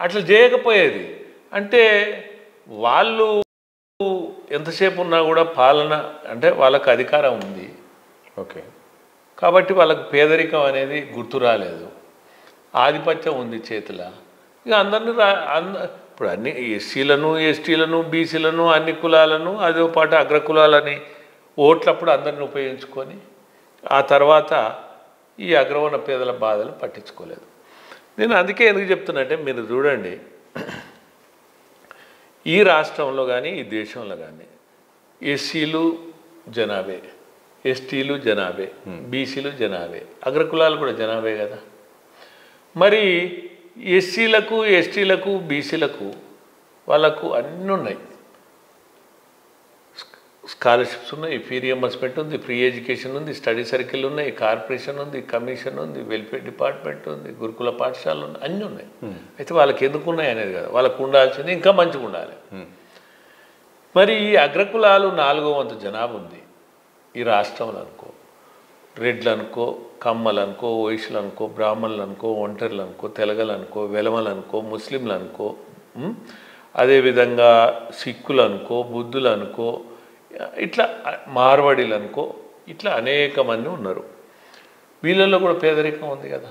Speaker 2: అట్లా చేయకపోయేది. అంటే వాళ్ళు ఎంతసేపు ఉన్నా కూడా పాలన అంటే వాళ్ళకు అధికారం ఉంది,
Speaker 1: ఓకే,
Speaker 2: కాబట్టి వాళ్ళకు పేదరికం అనేది గుర్తు రాలేదు, ఆధిపత్యం ఉంది చేతుల. ఇక అందరినీ ఇప్పుడు అన్ని ఎస్సీలను ఎస్టీలను బీసీలను అన్ని కులాలను అదే పాటు అగ్రకులాలని ఓట్లప్పుడు అందరిని ఉపయోగించుకొని ఆ తర్వాత ఈ అగ్రవర్ణ పేదల బాధలు పట్టించుకోలేదు. నేను అందుకే ఎందుకు చెప్తున్నంటే మీరు చూడండి, ఈ రాష్ట్రంలో కానీ ఈ దేశంలో కానీ ఎస్సీలు జనాభే, ఎస్టీలు జనాభే, బీసీలు జనాభే, అగ్రకులాలు కూడా జనాభే కదా. మరి ఎస్సీలకు ఎస్టీలకు బీసీలకు వాళ్ళకు అన్నీ ఉన్నాయి, స్కాలర్షిప్స్ ఉన్నాయి, ఫీ రియంబర్స్మెంట్ ఉంది, ఫ్రీ ఎడ్యుకేషన్ ఉంది, స్టడీ సర్కిల్ ఉన్నాయి, కార్పొరేషన్ ఉంది, కమిషన్ ఉంది, వెల్ఫేర్ డిపార్ట్మెంట్ ఉంది, గురుకుల పాఠశాలలు ఉన్నాయి, అన్నీ ఉన్నాయి. అయితే వాళ్ళకి ఎందుకు ఉన్నాయి అనేది కదా, వాళ్ళకు ఉండాల్సింది ఇంకా మంచిగా ఉండాలి. మరి ఈ అగ్రకులాలు 4వ వంతు జనాభా ఉంది ఈ రాష్ట్రంలో అనుకో, రెడ్లు అనుకో, కమ్మలు అనుకో, వైశ్యులు అనుకో, బ్రాహ్మణులు అనుకో, ఒంటర్లు అనుకో, తెలగలు అనుకో, వెలమలు అనుకో, ముస్లింలు అనుకో, అదేవిధంగా సిక్కులు అనుకో, బుద్ధులు అనుకో, ఇట్లా మార్వాడీలు అనుకో, ఇట్లా అనేక మంది ఉన్నారు. వీళ్ళల్లో కూడా పేదరికం ఉంది కదా,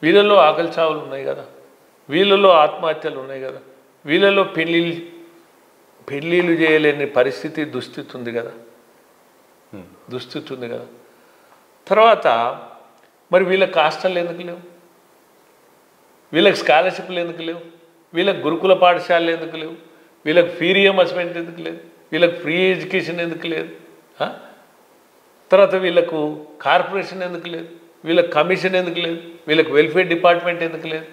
Speaker 2: వీళ్ళల్లో ఆకలి చావులు ఉన్నాయి కదా, వీళ్ళల్లో ఆత్మహత్యలు ఉన్నాయి కదా, వీళ్ళల్లో పెళ్ళిళ్ళు చేయలేని పరిస్థితి దుస్థితి ఉంది కదా, తర్వాత మరి వీళ్ళకి హాస్టల్ ఎందుకు లేవు, వీళ్ళకి స్కాలర్షిప్లు ఎందుకు లేవు, వీళ్ళకి గురుకుల పాఠశాలలు ఎందుకు లేవు, వీళ్ళకి ఫీ రియంబర్స్మెంట్ ఎందుకు లేదు, వీళ్ళకి ఫ్రీ ఎడ్యుకేషన్ ఎందుకు లేదు, తర్వాత వీళ్ళకు కార్పొరేషన్ ఎందుకు లేదు, వీళ్ళకి కమిషన్ ఎందుకు లేదు, వీళ్ళకి వెల్ఫేర్ డిపార్ట్మెంట్ ఎందుకు లేదు.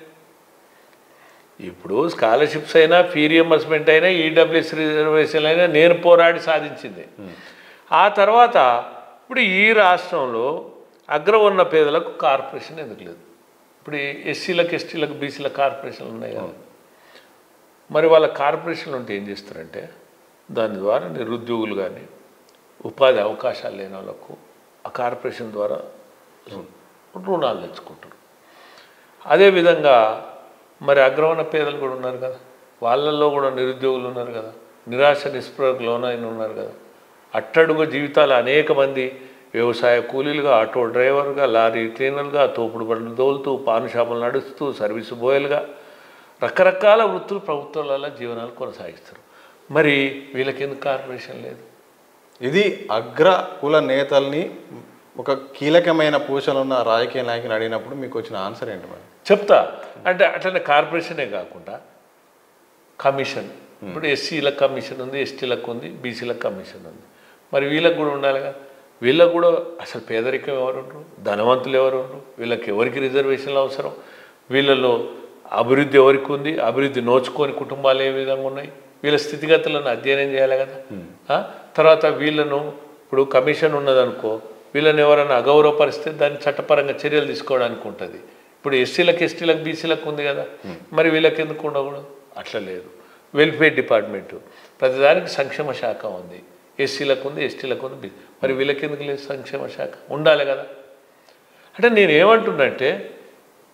Speaker 2: ఇప్పుడు స్కాలర్షిప్స్ అయినా ఫీ రియంబర్స్మెంట్ అయినా ఈడబ్ల్యూఎస్ రిజర్వేషన్ అయినా నేను పోరాడి సాధించింది. ఆ తర్వాత ఇప్పుడు ఈ రాష్ట్రంలో అగ్రవర్ణ పేదలకు కార్పొరేషన్ ఎందుకు లేదు? ఇప్పుడు ఎస్సీలకు ఎస్టీలకు బీసీలకు కార్పొరేషన్లు ఉన్నాయి కదా, మరి వాళ్ళ కార్పొరేషన్లు ఉంటే ఏం చేస్తారంటే దాని ద్వారా నిరుద్యోగులు కానీ ఉపాధి అవకాశాలు లేని వాళ్ళకు ఆ కార్పొరేషన్ ద్వారా రుణాలు తెచ్చుకుంటారు. అదేవిధంగా మరి అగ్రవర్ణ పేదలు కూడా ఉన్నారు కదా, వాళ్ళల్లో కూడా నిరుద్యోగులు ఉన్నారు కదా, నిరాశ నిస్పృహకు లోనైన ఉన్నారు కదా, అట్టడుగు జీవితాలు అనేక మంది వ్యవసాయ కూలీలుగా, ఆటో డ్రైవర్గా, లారీ క్లీనర్గా, తోపుడు బండ్లు దోలుతూ, పాన్ షాపులు నడుస్తూ, సర్వీసు బోయలుగా రకరకాల వృత్తులు ప్రభుత్వాల జీవనాలు కొనసాగిస్తారు. మరి వీళ్ళకి ఎందుకు కార్పొరేషన్ లేదు?
Speaker 1: ఇది అగ్ర కుల నేతల్ని ఒక కీలకమైన పోషణ ఉన్న రాజకీయ నాయకుని అడిగినప్పుడు మీకు వచ్చిన ఆన్సర్ ఏంటి మరి?
Speaker 2: చెప్తా. అంటే అట్లనే కార్పొరేషనే కాకుండా కమిషన్, ఇప్పుడు ఎస్సీలకు కమిషన్ ఉంది, ఎస్టీలకు ఉంది, బీసీలకు కమిషన్ ఉంది, మరి వీళ్ళకి కూడా ఉండాలి కదా. వీళ్ళకు కూడా అసలు పేదరికం ఎవరు ఉండరు, ధనవంతులు ఎవరు ఉండరు, వీళ్ళకి ఎవరికి రిజర్వేషన్లు అవసరం, వీళ్ళలో అభివృద్ధి ఎవరికి ఉంది, అభివృద్ధి నోచుకొని కుటుంబాలు ఏ విధంగా ఉన్నాయి, వీళ్ళ స్థితిగతులను అధ్యయనం చేయాలి కదా. తర్వాత వీళ్ళను ఇప్పుడు కమిషన్ ఉన్నదనుకో, వీళ్ళని ఎవరైనా అగౌరవపరిస్తే దాన్ని చట్టపరంగా చర్యలు తీసుకోవడానికి ఉంటుంది. ఇప్పుడు ఎస్సీలకు ఎస్టీలకు బీసీలకు ఉంది కదా, మరి వీళ్ళకి ఎందుకు ఉండకూడదు? అట్లా లేదు. వెల్ఫేర్ డిపార్ట్మెంటు ప్రతిదానికి సంక్షేమ శాఖ ఉంది, ఎస్సీలకు ఉంది, ఎస్టీలకు ఉంది, మరి వీళ్ళకి ఎందుకు లేదు సంక్షేమ శాఖ? ఉండాలి కదా. అంటే నేను ఏమంటున్నంటే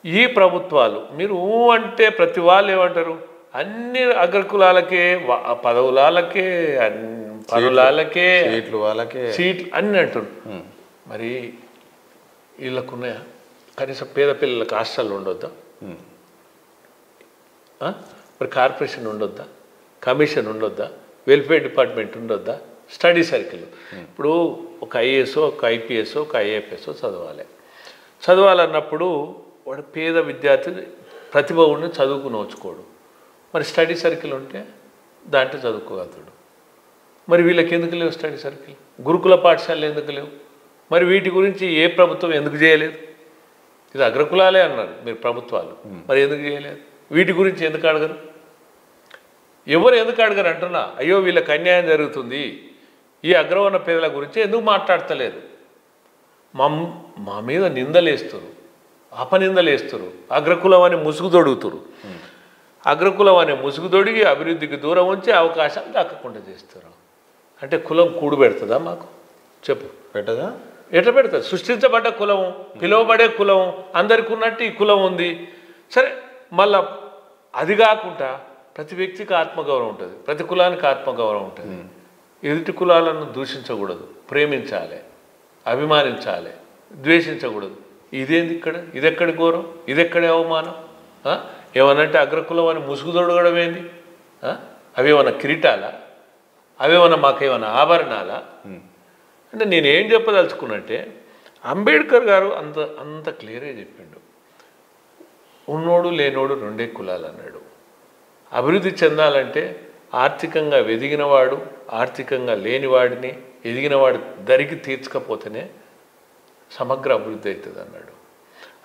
Speaker 2: ఈ ప్రభుత్వాలు మీరు అంటే ప్రతి వాళ్ళు ఏమంటారు, అన్ని అగ్రకులాలకే పదవులకే పనులకే సీట్లు అన్నీ అంటున్నారు. మరి వీళ్ళకున్నాయా? కనీసం పేద పిల్లలకు హాస్టల్ ఉండొద్దా? మరి కార్పొరేషన్ ఉండొద్దా? కమిషన్ ఉండొద్దా? వెల్ఫేర్ డిపార్ట్మెంట్ ఉండొద్దా? Study circle. ఇప్పుడు ఒక ఐఏఎస్, ఒక ఐపీఎస్, ఒక ఐఏఎఫ్ఎస్ చదవాలన్నప్పుడు వాడు పేద విద్యార్థి ప్రతిభ ఉండి చదువుకుని వచ్చుకోడు. మరి స్టడీ సర్కిల్ ఉంటే దాంట్లో చదువుకోగలుగుతాడు. మరి వీళ్ళకి ఎందుకు లేవు స్టడీ సర్కిల్? గురుకుల పాఠశాలలు ఎందుకు లేవు? మరి వీటి గురించి ఏ ప్రభుత్వం ఎందుకు చేయలేదు? ఇది అగ్రకులాలే అన్నారు మీరు ప్రభుత్వాలు, మరి ఎందుకు చేయలేదు? వీటి గురించి ఎందుకు అడగరు? ఎవరు ఎందుకు అడగరు అంటున్నా. అయ్యో వీళ్ళకి అన్యాయం జరుగుతుంది, ఈ అగ్రవర్ణ పేదల గురించి ఎందుకు మాట్లాడతలేరు? మా మీద నిందలేస్తారు, అపనిందలేస్తారు, అగ్రకులం అని ముసుగు తొడుగుతారు. అగ్రకులం అనే ముసుగు తొడిగి అభివృద్ధికి దూరం ఉంచి అవకాశాలు దక్కకుండా చేస్తారు. అంటే కులం కూడు పెడుతుందా మాకు? చెప్పు, పెట్టదా? ఎట్లా పెడుతుంది? సృష్టించబడ్డ కులం, పిలువబడే కులం, అందరికి ఉన్నట్టు ఈ కులం ఉంది. సరే, మళ్ళా అది కాకుండా ప్రతి వ్యక్తికి ఆత్మగౌరవం ఉంటుంది, ప్రతి కులానికి ఆత్మగౌరవం ఉంటుంది. ఎదుటి కులాలను దూషించకూడదు, ప్రేమించాలి, అభిమానించాలి, ద్వేషించకూడదు. ఇదేంది ఇక్కడ? ఇదెక్కడి గౌరవం? ఇదెక్కడి అవమానం? ఏమనంటే అగ్రకులం అని ముసుగు తొడగడం ఏంది? అవేమన్నా కిరీటాలా? అవేమన్నా మాకేమన్నా ఆభరణాలా? అంటే నేనేం చెప్పదలుచుకున్నట్టే అంబేద్కర్ గారు అంత క్లియర్గా చెప్పిండు. ఉన్నోడు లేనోడు రెండే కులాలు అన్నాడు. అభివృద్ధి చెందాలంటే ఆర్థికంగా ఎదిగినవాడు, ఆర్థికంగా లేనివాడిని, ఎదిగినవాడు దరికి తీర్చకపోతేనే సమగ్ర అభివృద్ధి అవుతుంది అన్నాడు.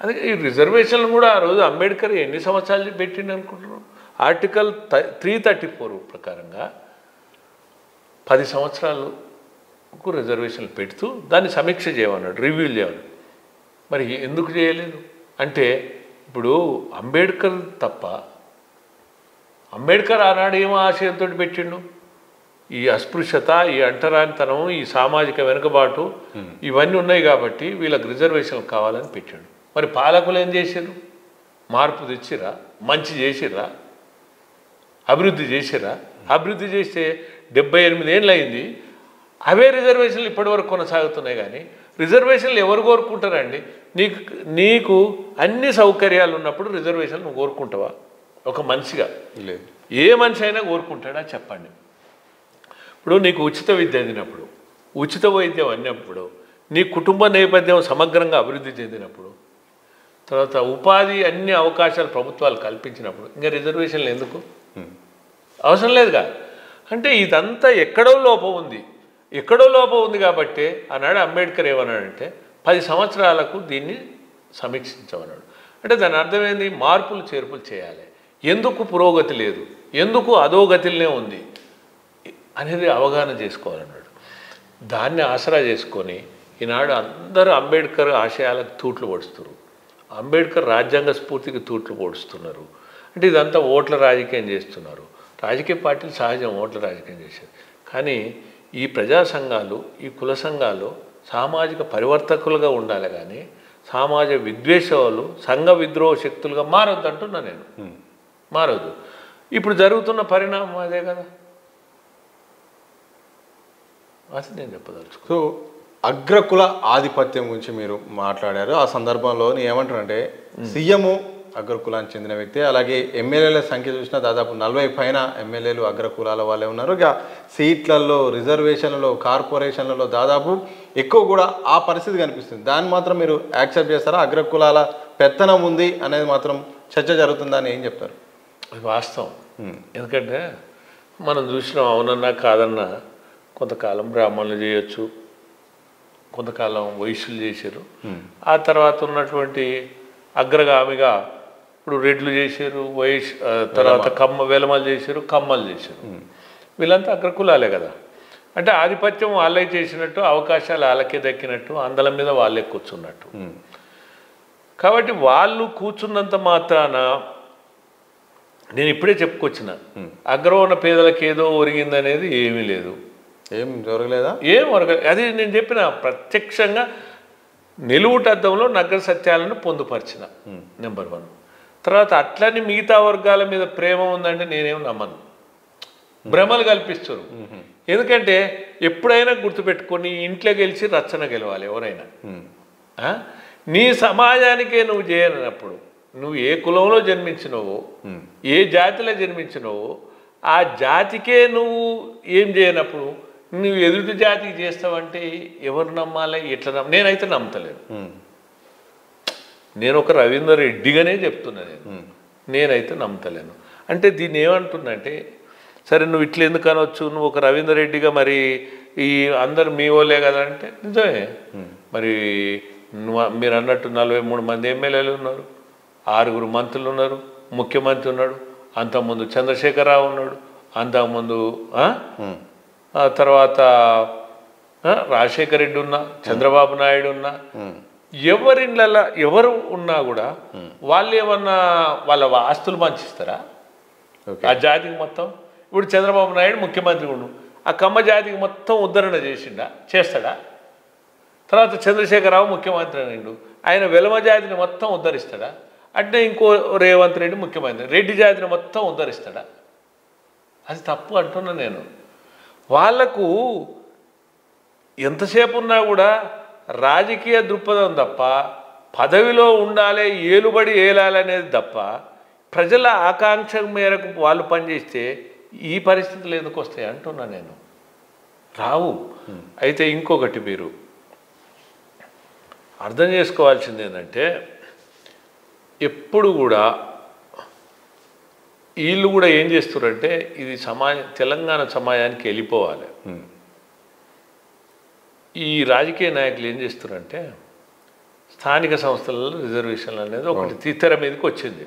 Speaker 2: అదే ఈ రిజర్వేషన్లు కూడా ఆ రోజు అంబేద్కర్ ఎన్ని సంవత్సరాలు పెట్టిండు అనుకుంటున్నాం? ఆర్టికల్ 334 ప్రకారంగా 10 సంవత్సరాలకు రిజర్వేషన్లు పెడుతూ దాన్ని సమీక్ష చేయమన్నాడు, రివ్యూ చేయమన్నాడు. మరి ఎందుకు చేయలేదు అంటే ఇప్పుడు అంబేద్కర్ తప్ప, అంబేద్కర్ ఆనాడు ఏమో ఆశయంతో పెట్టిండు? ఈ అస్పృశ్యత, ఈ అంటరానితనం, ఈ సామాజిక వెనుకబాటు ఇవన్నీ ఉన్నాయి కాబట్టి వీళ్ళకి రిజర్వేషన్లు కావాలని పెట్టాడు. మరి పాలకులు ఏం చేశారు? మార్పు తెచ్చిరా? మంచి చేసిర్రా? అభివృద్ధి చేసిర్రా? అభివృద్ధి చేస్తే 78 ఏళ్ళు అయింది, అవే రిజర్వేషన్లు ఇప్పటివరకు కొనసాగుతున్నాయి. కానీ రిజర్వేషన్లు ఎవరు కోరుకుంటారండి? నీకు అన్ని సౌకర్యాలు ఉన్నప్పుడు రిజర్వేషన్లు నువ్వు కోరుకుంటావా? ఒక మనిషిగా లేదు, ఏ మనిషి అయినా కోరుకుంటాడా చెప్పండి? ఇప్పుడు నీకు ఉచిత విద్య అందినప్పుడు, ఉచిత వైద్యం అన్నప్పుడు, నీ కుటుంబ నేపథ్యం సమగ్రంగా అభివృద్ధి చెందినప్పుడు, తర్వాత ఉపాధి అన్ని అవకాశాలు ప్రభుత్వాలు కల్పించినప్పుడు ఇంకా రిజర్వేషన్లు ఎందుకు? అవసరం లేదుగా. అంటే ఇదంతా ఎక్కడో లోపం ఉంది, ఎక్కడో లోపం ఉంది కాబట్టి ఆనాడు అంబేద్కర్ ఏమన్నాడంటే 10 సంవత్సరాలకు దీన్ని సమీక్షించమన్నాడు. అంటే దాని అర్థమైంది, మార్పులు చేర్పులు చేయాలి. ఎందుకు పురోగతి లేదు, ఎందుకు అధోగతిలోనే ఉంది అనేది అవగాహన చేసుకోవాలన్నాడు. దాన్ని ఆసరా చేసుకొని ఈనాడు అందరూ అంబేద్కర్ ఆశయాలకు తూట్లు పొడుస్తున్నారు, అంబేద్కర్ రాజ్యాంగ స్ఫూర్తికి తూట్లు పొడుస్తున్నారు. అంటే ఇదంతా ఓట్ల రాజకీయం చేస్తున్నారు. రాజకీయ పార్టీలు సహజం ఓట్ల రాజకీయం చేసేది. కానీ ఈ ప్రజా సంఘాలు, ఈ కుల సంఘాలు సామాజిక పరివర్తకులుగా ఉండాలి కానీ సమాజ విద్వేషాలు, సంఘ విద్రోహ శక్తులుగా మారొద్దు అంటున్నా నేను. మారొద్దు. ఇప్పుడు జరుగుతున్న పరిణామం అదే కదా, అది నేను చెప్పదలుచుకో.
Speaker 1: సో అగ్రకుల ఆధిపత్యం గురించి మీరు మాట్లాడారు. ఆ సందర్భంలో ఏమంటారంటే సీఎం అగ్రకులానికి చెందిన వ్యక్తి, అలాగే ఎమ్మెల్యేల సంఖ్య చూసినా దాదాపు 40 పైన ఎమ్మెల్యేలు అగ్రకులాల వాళ్ళే ఉన్నారు. ఇక సీట్లలో, రిజర్వేషన్లలో, కార్పొరేషన్లలో దాదాపు ఎక్కువ కూడా ఆ పరిస్థితి కనిపిస్తుంది. దాన్ని మాత్రం మీరు యాక్సెప్ట్ చేస్తారా? అగ్రకులాల పెత్తనం ఉంది అనేది మాత్రం చర్చ జరుగుతుందని ఏం చెప్తారు?
Speaker 2: అది వాస్తవం. ఎందుకంటే మనం చూసినాం, అవునన్నా కాదన్నా కొంతకాలం బ్రాహ్మణులు చేయొచ్చు, కొంతకాలం వైశ్యులు చేశారు. ఆ తర్వాత ఉన్నటువంటి అగ్రగామిగా ఇప్పుడు రెడ్లు చేశారు, తర్వాత వెలమలు చేశారు, కమ్మలు చేశారు. వీళ్ళంతా అగ్రకులాలే కదా. అంటే ఆధిపత్యం వాళ్ళే చేసినట్టు, అవకాశాలు వాళ్ళకే దక్కినట్టు, అందల మీద వాళ్ళే కూర్చున్నట్టు. కాబట్టి వాళ్ళు కూర్చున్నంత మాత్రాన నేను ఇప్పుడే చెప్పుకొచ్చిన అగ్రవర్ణ పేదలకు ఏదో ఒరిగిందనేది ఏమీ లేదు.
Speaker 1: ఏం జరగలేదా?
Speaker 2: అది నేను చెప్పిన ప్రత్యక్షంగా నిలువుటద్దంలో నగ్న సత్యాలను పొందుపరిచిన నెంబర్ 1. తర్వాత అట్లని మిగతా వర్గాల మీద ప్రేమ ఉందంటే నేనేం నమ్మను. భ్రమలు కల్పిస్తారు. ఎందుకంటే ఎప్పుడైనా గుర్తుపెట్టుకొని ఇంట్లో గెలిచి రచ్చన గెలవాలి ఎవరైనా. నీ సమాజానికే నువ్వు చేయనప్పుడు, నువ్వు ఏ కులంలో జన్మించినవో, ఏ జాతిలో జన్మించినవో ఆ జాతికే నువ్వు ఏం చేయనప్పుడు నువ్వు ఎదుటి జాతికి చేస్తావంటే ఎవరు నమ్మాలి? ఎట్లా నేనైతే నమ్మతలేను. నేను ఒక రవీందర్ రెడ్డిగానే చెప్తున్నా. నేనైతే నమ్మతలేను. అంటే దీన్ని ఏమంటున్నంటే, సరే నువ్వు ఇట్లా ఎందుకు అనవచ్చు, నువ్వు ఒక రవీందర్ రెడ్డిగా మరి ఈ అందరు మీ వాళ్ళే కదా అంటే నిజమే. మరి మీరు అన్నట్టు 43 మంది ఎమ్మెల్యేలు ఉన్నారు, 6 మంత్రులు ఉన్నారు, ముఖ్యమంత్రి ఉన్నాడు, అంతకుముందు చంద్రశేఖరరావు ఉన్నాడు, అంతకుముందు తర్వాత రాజశేఖర రెడ్డి ఉన్నా, చంద్రబాబు నాయుడు ఉన్నా, ఎవరిళ్ళ ఎవరు ఉన్నా కూడా వాళ్ళు ఏమన్నా వాళ్ళ ఆస్తులు పంచిస్తారా ఆ జాతికి మొత్తం? ఇప్పుడు చంద్రబాబు నాయుడు ముఖ్యమంత్రి ఉండు, ఆ కమ్మ జాతికి మొత్తం ఉద్ధరణ చేస్తాడా? తర్వాత చంద్రశేఖరరావు ముఖ్యమంత్రి అనిండు, ఆయన వెలమ జాతిని మొత్తం ఉద్ధరిస్తాడా? అంటే ఇంకో రేవంత్ రెడ్డి ముఖ్యమంత్రి, రెడ్డి జాతిని మొత్తం ఉద్ధరిస్తాడా? అది తప్పు అంటున్నా నేను. వాళ్లకు ఎంతసేపు ఉన్నా కూడా రాజకీయ దృక్పథం తప్ప, పదవిలో ఉండాలి, ఏలుబడి ఏలాలనేది తప్ప, ప్రజల ఆకాంక్ష మేరకు వాళ్ళు పనిచేస్తే ఈ పరిస్థితులు ఎందుకు వస్తాయి అంటున్నా నేను. రావు. అయితే ఇంకొకటి మీరు అర్థం చేసుకోవాల్సింది ఏంటంటే, ఎప్పుడు కూడా వీళ్ళు కూడా ఏం చేస్తారంటే, ఇది తెలంగాణ సమాజానికి వెళ్ళిపోవాలి. ఈ రాజకీయ నాయకులు ఏం చేస్తారంటే, స్థానిక సంస్థలలో రిజర్వేషన్లు అనేది ఒకటి తీతర మీదకి వచ్చింది.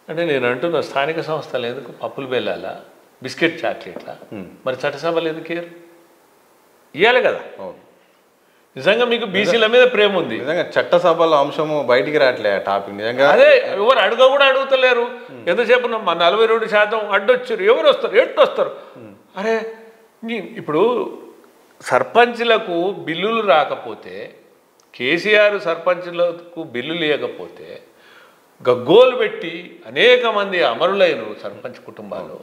Speaker 2: అంటే నేను అంటున్నా, స్థానిక సంస్థలు ఎందుకు పప్పులు బెల్లాలా, బిస్కెట్ చాక్లెట్లా? మరి చట్టసభలు ఎందుకు ఇవ్వాలి కదా. నిజంగా మీకు బీసీల మీద ప్రేమ ఉంది,
Speaker 1: నిజంగా చట్టసభల అంశము బయటికి రావట్లే టాపిక్. నిజంగా
Speaker 2: అదే ఎవరు కూడా అడుగుతలేరు. ఎంతసేపు 42% అడ్డొచ్చారు, ఎవరు వస్తారు, ఎట్టు వస్తారు? అరే ఇప్పుడు సర్పంచ్లకు బిల్లులు రాకపోతే, కేసీఆర్ సర్పంచ్లకు బిల్లులు ఇవ్వకపోతే గగ్గోలు పెట్టి అనేక మంది అమరులైనరు సర్పంచ్ కుటుంబాలు.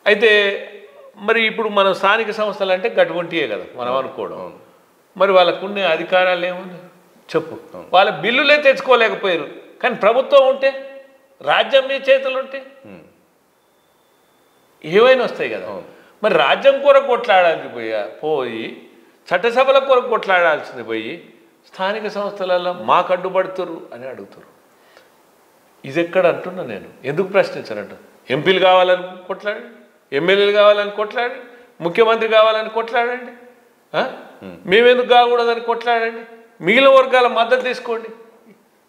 Speaker 2: అయితే మరి ఇప్పుడు మన స్థానిక సంస్థలు అంటే గటువంటియే కదా మనం అనుకోవడం. మరి వాళ్ళకున్న అధికారాలు ఏముంది చెప్పు? వాళ్ళ బిల్లులే తెచ్చుకోలేకపోయారు. కానీ ప్రభుత్వం ఉంటే, రాజ్యం మీ చేతులు ఉంటే ఏవైనా వస్తాయి కదా. మరి రాజ్యం కొరకు కొట్లాడాల్సి పోయి చట్టసభల కొరకు కొట్లాడాల్సింది పోయి స్థానిక సంస్థలలో మాకు అడ్డుపడుతురు అని అడుగుతారు. ఇది ఎక్కడ అంటున్నా నేను. ఎందుకు ప్రశ్నించారంట? ఎంపీలు కావాలని కొట్లాడండి, ఎమ్మెల్యేలు కావాలని కొట్లాడండి, ముఖ్యమంత్రి కావాలని కొట్లాడండి, మేమెందుకు కాకూడదని కొట్లాడండి, మిగిలిన వర్గాల మద్దతు తీసుకోండి.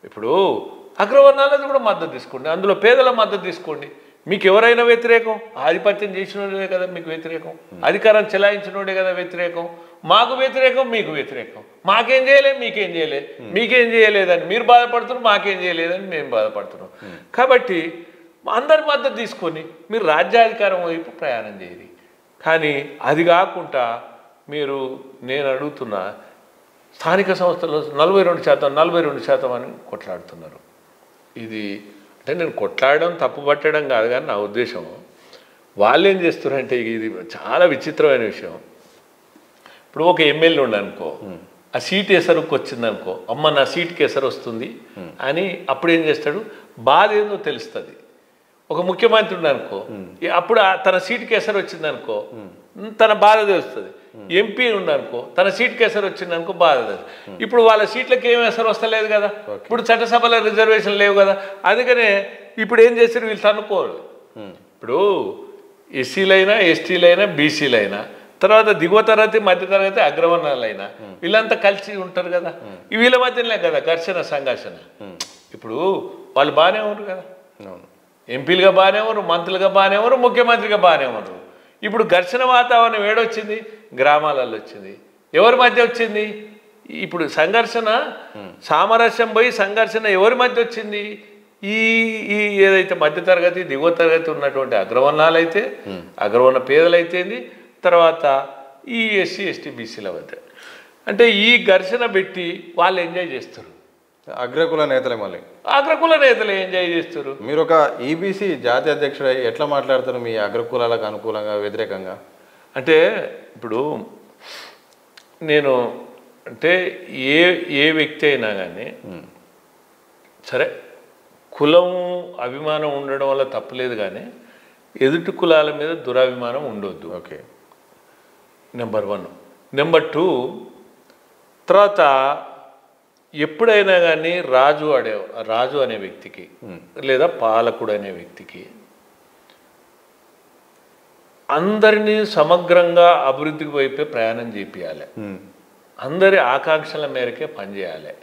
Speaker 2: ఇప్పుడు అగ్రవర్ణాలది కూడా మద్దతు తీసుకోండి, అందులో పేదల మద్దతు తీసుకోండి. మీకు ఎవరైనా వ్యతిరేకం, ఆధిపత్యం చేసినోడే కదా మీకు వ్యతిరేకం, అధికారం చెలాయించినోడే కదా వ్యతిరేకం. మాకు వ్యతిరేకం, మీకు వ్యతిరేకం. మాకేం చేయలే, మీకేం చేయలే, మీకేం చేయలేదని మీరు బాధపడుతున్నారు, మాకేం చేయలేదని మేము బాధపడుతున్నాం. కాబట్టి అందరి మద్దతు తీసుకొని మీరు రాజ్యాధికారం వైపు ప్రయాణం చేయాలి. కానీ అది కాకుండా మీరు, నేను అడుగుతున్న స్థానిక సంస్థల్లో 42% అని కొట్లాడుతున్నారు. ఇది అంటే నేను కొట్లాడడం తప్పు పట్టడం కాదు, కానీ నా ఉద్దేశం వాళ్ళు ఏం చేస్తున్నారంటే, ఇది చాలా విచిత్రమైన విషయం. ఇప్పుడు ఒక ఎమ్మెల్యే ఉండనుకో, ఆ సీట్ ఎసరుకు వచ్చిందనుకో, అమ్మ నా సీట్కి ఎసరు వస్తుంది అని అప్పుడు ఏం చేస్తాడు, బాధ ఏందో తెలుస్తుంది. ఒక ముఖ్యమంత్రి ఉండనుకో, అప్పుడు తన సీట్కి ఎసరు వచ్చిందనుకో తన బాధ తెలుస్తుంది. ఎంపీ ఉండనుకో, తన సీట్కి ఎసరు వచ్చిందనుకో బాధ తెలుస్తుంది. ఇప్పుడు వాళ్ళ సీట్లకి ఏం ఎసరు వస్తలేదు కదా, ఇప్పుడు చట్టసభలో రిజర్వేషన్ లేవు కదా. అందుకనే ఇప్పుడు ఏం చేశారు, వీళ్ళు తనుకోరు. ఇప్పుడు ఎస్సీలైనా, ఎస్టీలైనా, బీసీలైనా, తర్వాత దిగువ తరగతి, మధ్యతరగతి, అగ్రవర్ణాలైనా వీళ్ళంతా కలిసి ఉంటారు కదా. వీళ్ళ మధ్యనే కదా ఘర్షణ, సంఘర్షణ. ఇప్పుడు వాళ్ళు బాగానే ఉన్నారు కదా,
Speaker 1: అవును.
Speaker 2: ఎంపీలుగా బాగానే ఉన్నారు, మంత్రులుగా బాగానే ఉన్నారు, ముఖ్యమంత్రిగా బాగానే ఉన్నారు. ఇప్పుడు ఘర్షణ వాతావరణం ఏడొచ్చింది? గ్రామాలలో వచ్చింది. ఎవరి మధ్య వచ్చింది? ఇప్పుడు సంఘర్షణ సామరస్యం పోయి సంఘర్షణ ఎవరి మధ్య వచ్చింది? ఈ ఈ ఏదైతే మధ్యతరగతి దిగువ తరగతి ఉన్నటువంటి అగ్రవర్ణాలు అయితే, అగ్రవర్ణ పేదలైతేంది, తర్వాత ఈ ఎస్సీ ఎస్టీ బీసీల మధ్య. అంటే ఈ ఘర్షణ పెట్టి వాళ్ళు ఎంజాయ్ చేస్తారు.
Speaker 1: అగ్రకుల నేతలే మళ్ళీ
Speaker 2: అగ్రకుల నేతలు ఎంజాయ్ చేస్తారు.
Speaker 1: మీరు ఒక ఈబీసీ జాతీయ అధ్యక్షుడు ఎట్లా మాట్లాడతారు మీ అగ్రకులాలకు అనుకూలంగా వ్యతిరేకంగా?
Speaker 2: అంటే ఇప్పుడు నేను అంటే ఏ ఏ వ్యక్తి అయినా కానీ సరే కులం అభిమానం ఉండడం వల్ల తప్పులేదు, కానీ ఎదుటి కులాల మీద దురాభిమానం ఉండొద్దు.
Speaker 1: Okay,
Speaker 2: number 1. నెంబర్ 2, తర్వాత ఎప్పుడైనా కానీ రాజు అనే వ్యక్తికి లేదా పాలకుడు అనే వ్యక్తికి అందరినీ సమగ్రంగా అభివృద్ధికి వైపే ప్రయాణం చేపియాలి, అందరి ఆకాంక్షల మేరకే పనిచేయాలి.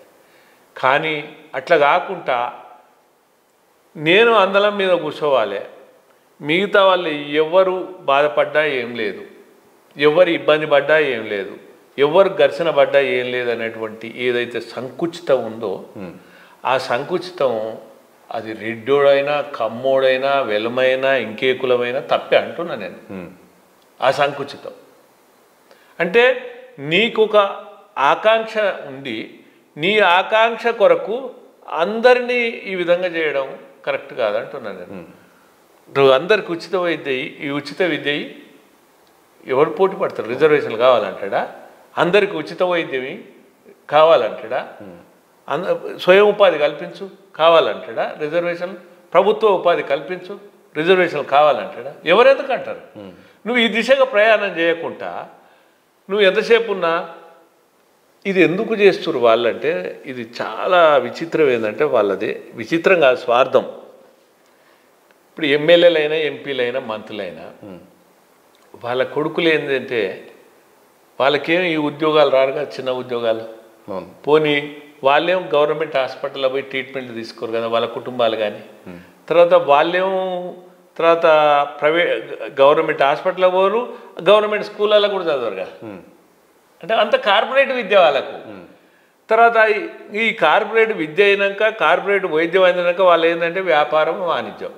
Speaker 2: కానీ అట్లా కాకుండా నేను అందలం మీద కూర్చోవాలి, మిగతా వాళ్ళు ఎవరు బాధపడ్డా ఏం లేదు, ఎవరు ఇబ్బంది పడ్డా ఏం లేదు, ఎవరు ఘర్షణ పడ్డా ఏం లేదు అనేటువంటి ఏదైతే సంకుచితం ఉందో ఆ సంకుచితం అది రెడ్డోడైనా కమ్మోడైనా వెలమైనా ఇంకే కులమైనా తప్పే అంటున్నా నేను. ఆ సంకుచితం అంటే నీకొక ఆకాంక్ష ఉండి నీ ఆకాంక్ష కొరకు అందరినీ ఈ విధంగా చేయడం కరెక్ట్ కాదంటున్నా నేను. నువ్వు అందరికి ఉచిత విద్య, ఈ ఉచిత విద్య ఎవరు పోటీ పడతారు? రిజర్వేషన్లు కావాలంటాడా? అందరికి ఉచిత వైద్యం కావాలంటాడా? స్వయం ఉపాధి కల్పించు కావాలంటాడా? రిజర్వేషన్లు ప్రభుత్వ ఉపాధి కల్పించు రిజర్వేషన్లు కావాలంటాడా? ఎవరెందుకు అంటారు? నువ్వు ఈ దిశగా ప్రయాణం చేయకుండా నువ్వు ఎంతసేపు ఉన్నా ఇది ఎందుకు చేస్తున్నారు వాళ్ళంటే ఇది చాలా విచిత్రం. ఏంటంటే వాళ్ళది విచిత్రం కాదు, స్వార్థం. ఇప్పుడు ఎమ్మెల్యేలైనా ఎంపీలైనా మంత్రులైనా వాళ్ళ కొడుకులు ఏంటంటే వాళ్ళకేం ఈ ఉద్యోగాలు రారుగా, చిన్న ఉద్యోగాలు. పోనీ వాళ్ళేం గవర్నమెంట్ హాస్పిటల్లో పోయి ట్రీట్మెంట్ తీసుకోరు కదా వాళ్ళ కుటుంబాలు. కానీ తర్వాత వాళ్ళేం తర్వాత గవర్నమెంట్ హాస్పిటల్లో పోరు, గవర్నమెంట్ స్కూళ్ళలో కూడా చదవరు కదా. అంటే అంత కార్పొరేట్ విద్య వాళ్ళకు. తర్వాత ఈ కార్పొరేట్ విద్య అయినాక కార్పొరేట్ వైద్యం అయినాక వాళ్ళు ఏంటంటే వ్యాపారం వాణిజ్యం.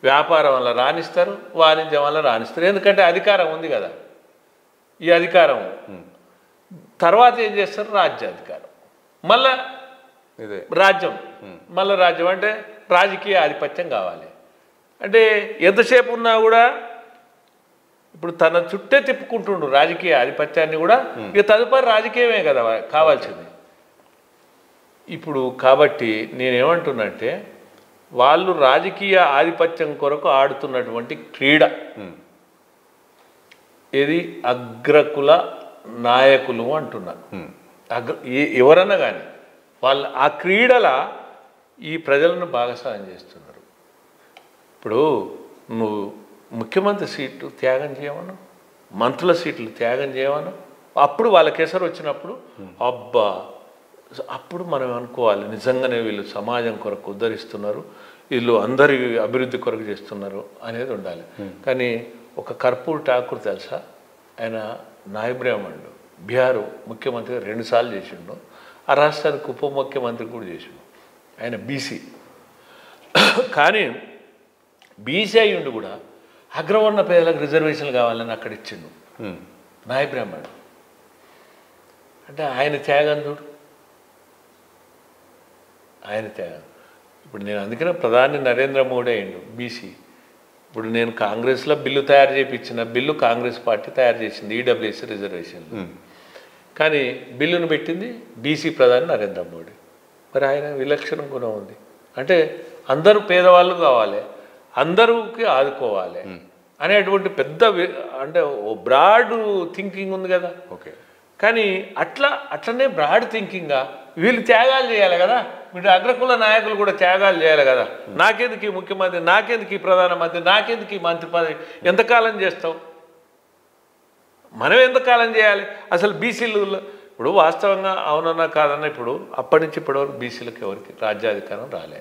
Speaker 2: వ్యాపారం వల్ల రాణిస్తారు, వాణిజ్యం వల్ల రాణిస్తారు. ఎందుకంటే అధికారం ఉంది కదా. ఈ అధికారం తర్వాత ఏం చేస్తారు? రాజ్యాధికారం, మళ్ళా రాజ్యం, మళ్ళీ రాజ్యం అంటే రాజకీయ ఆధిపత్యం కావాలి. అంటే ఎంతసేపు ఉన్నా కూడా ఇప్పుడు తన చుట్టే తిప్పుకుంటుండు రాజకీయ ఆధిపత్యాన్ని కూడా. ఇక తదుపరి రాజకీయమే కదా కావాల్సింది ఇప్పుడు. కాబట్టి నేనేమంటున్నంటే వాళ్ళు రాజకీయ ఆధిపత్యం కొరకు ఆడుతున్నటువంటి క్రీడ ఏది? అగ్రకుల నాయకులు అంటున్నా. ఎవరన్నా కానీ వాళ్ళు ఆ క్రీడల ఈ ప్రజలను భాగస్వామ్యం చేస్తున్నారు. ఇప్పుడు నువ్వు ముఖ్యమంత్రి సీట్లు త్యాగం చేయమను, మంత్రుల సీట్లు త్యాగం చేయమను, అప్పుడు వాళ్ళ కేసరి వచ్చినప్పుడు అబ్బా అప్పుడు మనం అనుకోవాలి నిజంగానే వీళ్ళు సమాజం కొరకు ఉద్ధరిస్తున్నారు, వీళ్ళు అందరి అభివృద్ధి కొరకు చేస్తున్నారు అనేది ఉండాలి. కానీ ఒక కర్పూర్ ఠాకూర్ తెలుసా? ఆయన నాయబ్రాహ్మణుడు, బీహారు ముఖ్యమంత్రిగా 2 సార్లు చేసిండు, ఆ రాష్ట్రానికి ఉప ముఖ్యమంత్రి కూడా చేసిండు. ఆయన బీసీ. కానీ బీసీ అయ్యుండి కూడా అగ్రవర్ణ పేదలకు రిజర్వేషన్లు కావాలని అక్కడ ఇచ్చిండు నాయబ్రాహ్మణుడు. అంటే ఆయన త్యాగం చూడు, ఆయన త్యాగం. ఇప్పుడు నేను అందుకనే ప్రధాని నరేంద్ర మోడీ అయ్యిండు బీసీ. ఇప్పుడు నేను కాంగ్రెస్లో బిల్లు తయారు చేయించిన బిల్లు కాంగ్రెస్ పార్టీ తయారు చేసింది, ఈడబ్ల్యూఎస్ రిజర్వేషన్. కానీ బిల్లును పెట్టింది బీసీ ప్రధాని నరేంద్ర మోడీ. మరి ఆయన విలక్షణ గుణం ఉంది. అంటే అందరూ పేదవాళ్ళు కావాలి, అందరికి ఆదుకోవాలి అనేటువంటి పెద్ద అంటే ఓ బ్రాడ్ థింకింగ్ ఉంది కదా.
Speaker 1: ఓకే.
Speaker 2: కానీ అట్లనే బ్రాడ్ థింకింగ్గా వీళ్ళు త్యాగాలు చేయాలి కదా. వీళ్ళు అగ్రకుల నాయకులు కూడా త్యాగాలు చేయాలి కదా. నాకెందుకు ఈ ముఖ్యమంత్రి, నాకెందుకు ఈ ప్రధానమంత్రి, నాకెందుకు ఈ మంత్రి పదవి, ఎంతకాలం చేస్తావు? మనం ఎంతకాలం చేయాలి? అసలు బీసీలు ఇప్పుడు వాస్తవంగా అవునన్నా కాదన్నా ఇప్పుడు అప్పటి నుంచి ఇప్పటివరకు బీసీలకు ఎవరికి రాజ్యాధికారం రాలే.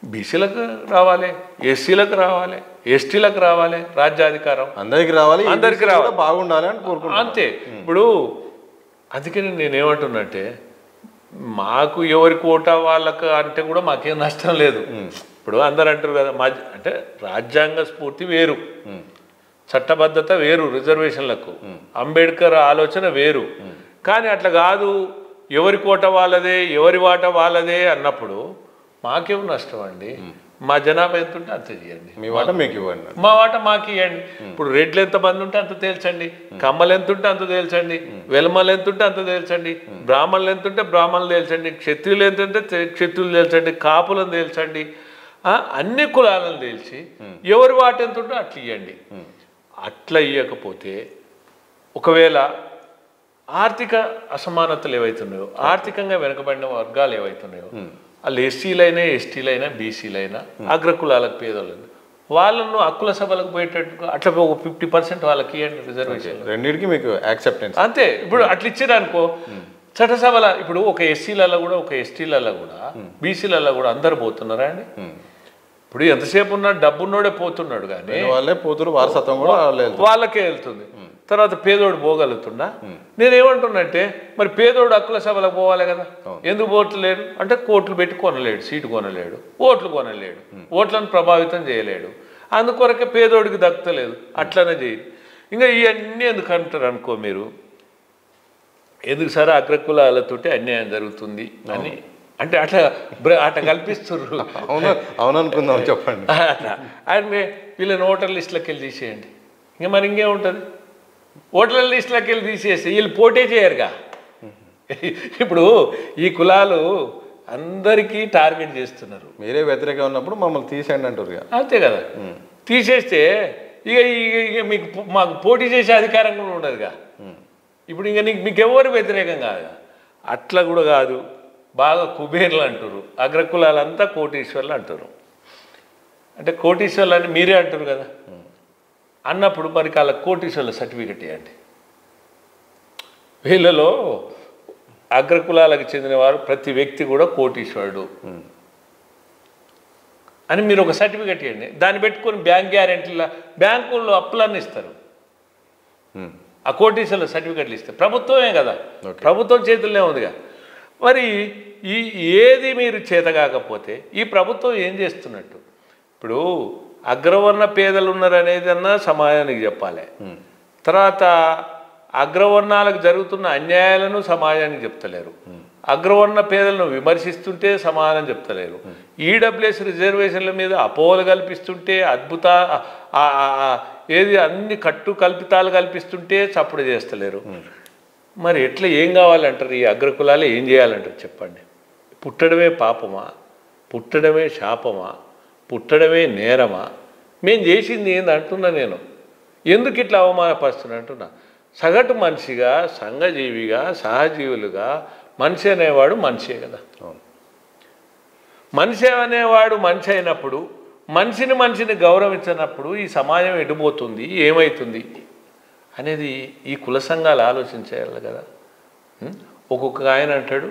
Speaker 2: బీసీలకు రావాలి, ఎస్సీలకు రావాలి, ఎస్టీలకు రావాలి రాజ్యాధికారం,
Speaker 1: అందరికి రావాలి,
Speaker 2: అందరికి రావాలి,
Speaker 1: బాగుండాలి అని కోరుకుంటున్నాను.
Speaker 2: అంతే. ఇప్పుడు అందుకని నేనేమంటున్నంటే మాకు ఎవరి కోటా వాళ్ళకు అంటే కూడా మాకేం నష్టం లేదు. ఇప్పుడు అందరు అంటారు కదా అంటే రాజ్యాంగ స్ఫూర్తి వేరు, చట్టబద్ధత వేరు, రిజర్వేషన్లకు అంబేద్కర్ ఆలోచన వేరు. కానీ అట్లా కాదు, ఎవరి కోట వాళ్ళదే, ఎవరి వాట వాళ్ళదే అన్నప్పుడు మాకేం నష్టం అండి? మా జనాభా ఎంత ఉంటే అంత చేయండి,
Speaker 1: మీ వాట మీకు ఇవ్వండి,
Speaker 2: మా వాట మాకు ఇవ్వండి. ఇప్పుడు రెడ్లు ఎంతమంది ఉంటే అంత తేల్చండి, కమ్మలు ఎంత ఉంటే అంత తేల్చండి, వెలమలు ఎంత ఉంటే అంత తేల్చండి, బ్రాహ్మణులు ఎంత ఉంటే బ్రాహ్మణులు తేల్చండి, క్షత్రియులు ఎంత ఉంటే క్షత్రియులు తేల్చండి, కాపులను తేల్చండి, అన్ని కులాలను తేల్చి ఎవరి వాట ఎంత ఉంటే అట్లా ఇవ్వండి. అట్లా ఇవ్వకపోతే ఒకవేళ ఆర్థిక అసమానతలు ఏవైతున్నాయో, ఆర్థికంగా వెనుకబడిన వర్గాలు ఏవైతున్నాయో, వాళ్ళు ఎస్సీలైనా, ఎస్టీలైనా, బీసీలైనా, అగ్రకులాలకు పేదోళ్ళని వాళ్ళను హక్కుల సభలకు పోయేటట్టు అట్లా ఒక 50% వాళ్ళకి ఇవ్వండి రిజర్వేషన్.
Speaker 1: రెండింటికి మీకు యాక్సెప్టెన్స్
Speaker 2: అంతే. ఇప్పుడు అట్లా ఇచ్చేదనుకో చట్టసభల ఇప్పుడు ఒక ఎస్సీలలో కూడా, ఒక ఎస్టీలలో కూడా, బీసీలలో కూడా అందరు పోతున్నారా అండి? ఇప్పుడు ఎంతసేపు ఉన్నా డబ్బున్నోడే పోతున్నాడు, కానీ
Speaker 1: వాళ్ళే పోతురు, వారసత్వం కూడా
Speaker 2: వాళ్ళకే వెళ్తుంది. తర్వాత పేదోడు పోగలుగుతున్నా. నేనేమంటున్నంటే మరి పేదోడు హక్కుల సభలకు పోవాలి కదా, ఎందుకు పోట్లేడు అంటే కోట్లు పెట్టి కొనలేడు, సీటు కొనలేడు, ఓట్లు కొనలేడు, ఓట్లను ప్రభావితం చేయలేడు, అందుకొరకే పేదోడికి దక్కలేదు. అట్లనే చేయి. ఇంకా ఇవన్నీ ఎందుకు అంటారు అనుకో మీరు, ఎందుకు సరే అగ్రకులాలతోటి అన్యాయం జరుగుతుంది అని అంటే అట్లా అట్లా కల్పిస్తుర్రు.
Speaker 1: అవుననుకుందాం, చెప్పండి.
Speaker 2: అంటే వీళ్ళని ఓటర్ లిస్టులోకి వెళ్ళి తీసేయండి, ఇంకా మరి ఇంకేముంటుంది? ఓటర్ లిస్టులోకి వెళ్ళి తీసేసి వీళ్ళు పోటీ చేయరుగా. ఇప్పుడు ఈ కులాలు అందరికీ టార్గెట్ చేస్తున్నారు.
Speaker 1: మీరే వ్యతిరేకంగా ఉన్నప్పుడు మమ్మల్ని తీసేయండి అంటారు.
Speaker 2: అంతే కదా, తీసేస్తే ఇక ఇక మాకు పోటీ చేసే అధికారం కూడా ఉండదుగా. ఇప్పుడు ఇంకా మీకు ఎవరు వ్యతిరేకం కాదు. అట్లా కూడా కాదు, బాగా కుబేర్లు అంటారు, అగ్రకులాలంతా కోటీశ్వర్లు అంటారు. అంటే కోటీశ్వర్లు అని మీరే అంటారు కదా, అన్నప్పుడు మరి వాళ్ళ కోటీశ్వర్ల సర్టిఫికెట్ ఇవ్వండి. వీళ్ళలో అగ్రకులాలకు చెందిన వారు ప్రతి వ్యక్తి కూడా కోటీశ్వరుడు అని మీరు ఒక సర్టిఫికెట్ ఇవ్వండి. దాన్ని పెట్టుకొని బ్యాంక్ గ్యారెంటీల బ్యాంకుల్లో అప్పులన్నీ ఇస్తారు. ఆ కోటీశ్వర్ల సర్టిఫికెట్లు ఇస్తారు. ప్రభుత్వమే కదా, ప్రభుత్వం చేతుల్లోనే ఉందిగా. మరి ఏది మీరు చేతగాకపోతే ఈ ప్రభుత్వం ఏం చేస్తున్నట్టు? ఇప్పుడు అగ్రవర్ణ పేదలు ఉన్నారనేది అన్నా సమాజానికి చెప్పాలి. తర్వాత అగ్రవర్ణాలకు జరుగుతున్న అన్యాయాలను సమాజానికి చెప్తలేరు. అగ్రవర్ణ పేదలను విమర్శిస్తుంటే సమాధానం చెప్తలేరు. ఈడబ్ల్యూఎస్ రిజర్వేషన్ల మీద అపోహలు కల్పిస్తుంటే అన్ని కట్టు కల్పితాలు కల్పిస్తుంటే చప్పుడు చేస్తలేరు. మరి ఎట్లా ఏం కావాలంటారు? ఈ అగ్రకులాలు ఏం చేయాలంటారు చెప్పండి? పుట్టడమే పాపమా? పుట్టడమే శాపమా? పుట్టడమే నేరమా? మేము చేసింది ఏంది అంటున్నా నేను. ఎందుకు ఇట్లా అవమానపరుస్తున్నా అంటున్నా. సగటు మనిషిగా, సంఘజీవిగా, సహజీవులుగా మనిషి అనేవాడు మనిషే కదా. మనిషి అనేవాడు మనిషి అయినప్పుడు, మనిషిని గౌరవించినప్పుడు ఈ సమాజం ఎటుపోతుంది, ఏమవుతుంది అనేది ఈ కుల సంఘాలు ఆలోచించాలి కదా. ఒక్కొక్క ఆయన అంటాడు,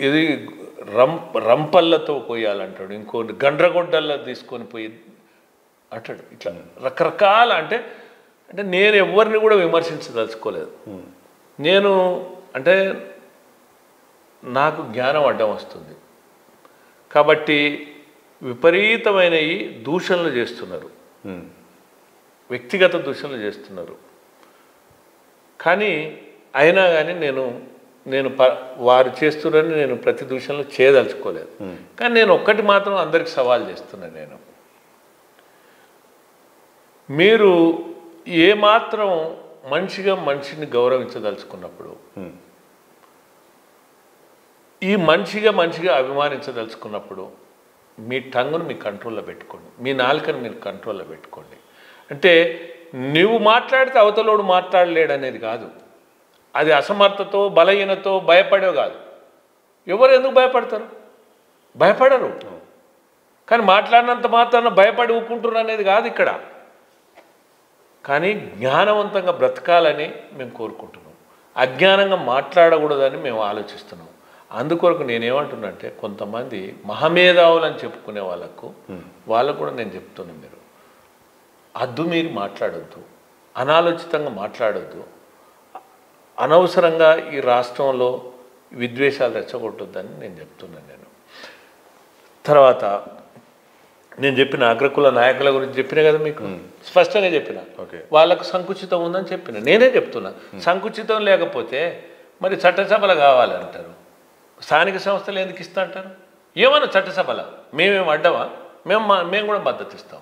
Speaker 2: ఇది రంపల్లతో పోయాలంటాడు, ఇంకోటి గండ్రగొడ్డల్లో తీసుకొని పోయి అంటాడు. ఇట్లా రకరకాల అంటే నేను ఎవరిని కూడా విమర్శించదలుచుకోలేదు. నేను అంటే నాకు జ్ఞానం అడ్డం వస్తుంది కాబట్టి విపరీతమైనవి దూషణలు చేస్తున్నారు, వ్యక్తిగత దూషణలు చేస్తున్నారు. కానీ అయినా కానీ నేను వారు చేస్తున్నారని నేను ప్రతి దూషణలు చేయదలుచుకోలేదు. కానీ నేను ఒక్కటి మాత్రం అందరికి సవాల్ చేస్తున్నాను. నేను మీరు ఏమాత్రం మనిషిని గౌరవించదలుచుకున్నప్పుడు, ఈ మనిషిగా అభిమానించదలుచుకున్నప్పుడు మీ టంగును మీ కంట్రోల్లో పెట్టుకోండి, మీ నాలుకను మీరు కంట్రోల్లో పెట్టుకోండి. అంటే నువ్వు మాట్లాడితే అవతలోడు మాట్లాడలేడు అనేది కాదు. అది అసమర్థతో, బలహీనతో భయపడేో కాదు. ఎవరు ఎందుకు భయపడతారు? భయపడరు. కానీ మాట్లాడినంత మాత్రాన భయపడి ఊపుకుంటున్నారు అనేది కాదు ఇక్కడ. కానీ జ్ఞానవంతంగా బ్రతకాలని మేము కోరుకుంటున్నాం. అజ్ఞానంగా మాట్లాడకూడదని మేము ఆలోచిస్తున్నాం. అందుకొరకు నేనేమంటున్నా అంటే కొంతమంది మహామేధావులు అని చెప్పుకునే వాళ్ళకు కూడా నేను చెప్తున్నాను, మీరు అద్దు మీరు మాట్లాడొద్దు, అనాలోచితంగా మాట్లాడొద్దు, అనవసరంగా ఈ రాష్ట్రంలో విద్వేషాలు రెచ్చగొట్టొద్దని నేను చెప్తున్నాను. తర్వాత నేను చెప్పిన అగ్రకుల నాయకుల గురించి చెప్పిన కదా మీకు, స్పష్టంగా చెప్పిన. వాళ్ళకు సంకుచితం ఉందని చెప్పిన, నేనే చెప్తున్నా. సంకుచితం లేకపోతే మరి చట్టసభలు కావాలంటారు, స్థానిక సంస్థలు ఎందుకు ఇస్తా అంటారు? ఏమన్నా చట్టసభల మేమేం అడ్డమా? మేము కూడా మద్దతు ఇస్తాం.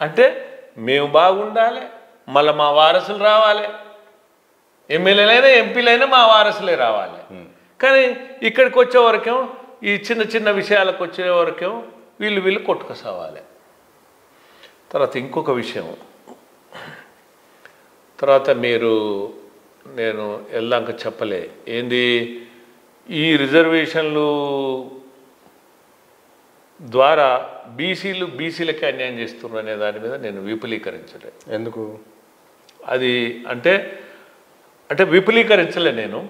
Speaker 2: అంటే మేము బాగుండాలి, మళ్ళీ మా వారసులు రావాలి, ఎమ్మెల్యేలైనా ఎంపీలైనా మా వారసులే రావాలి. కానీ ఇక్కడికి వచ్చే వరకేమో ఈ చిన్న చిన్న విషయాలకు వచ్చే వరకేమో వీళ్ళు కొట్టుకొసావాలి. తర్వాత ఇంకొక విషయం, తర్వాత నేను వెళ్ళాక చెప్పలే ఏంది, ఈ రిజర్వేషన్లు ద్వారా బీసీలకి అన్యాయం చేస్తున్నారు అనే దాని మీద నేను విపులీకరించలే.
Speaker 1: ఎందుకు?
Speaker 2: అది అంటే విపులీకరించలే. నేను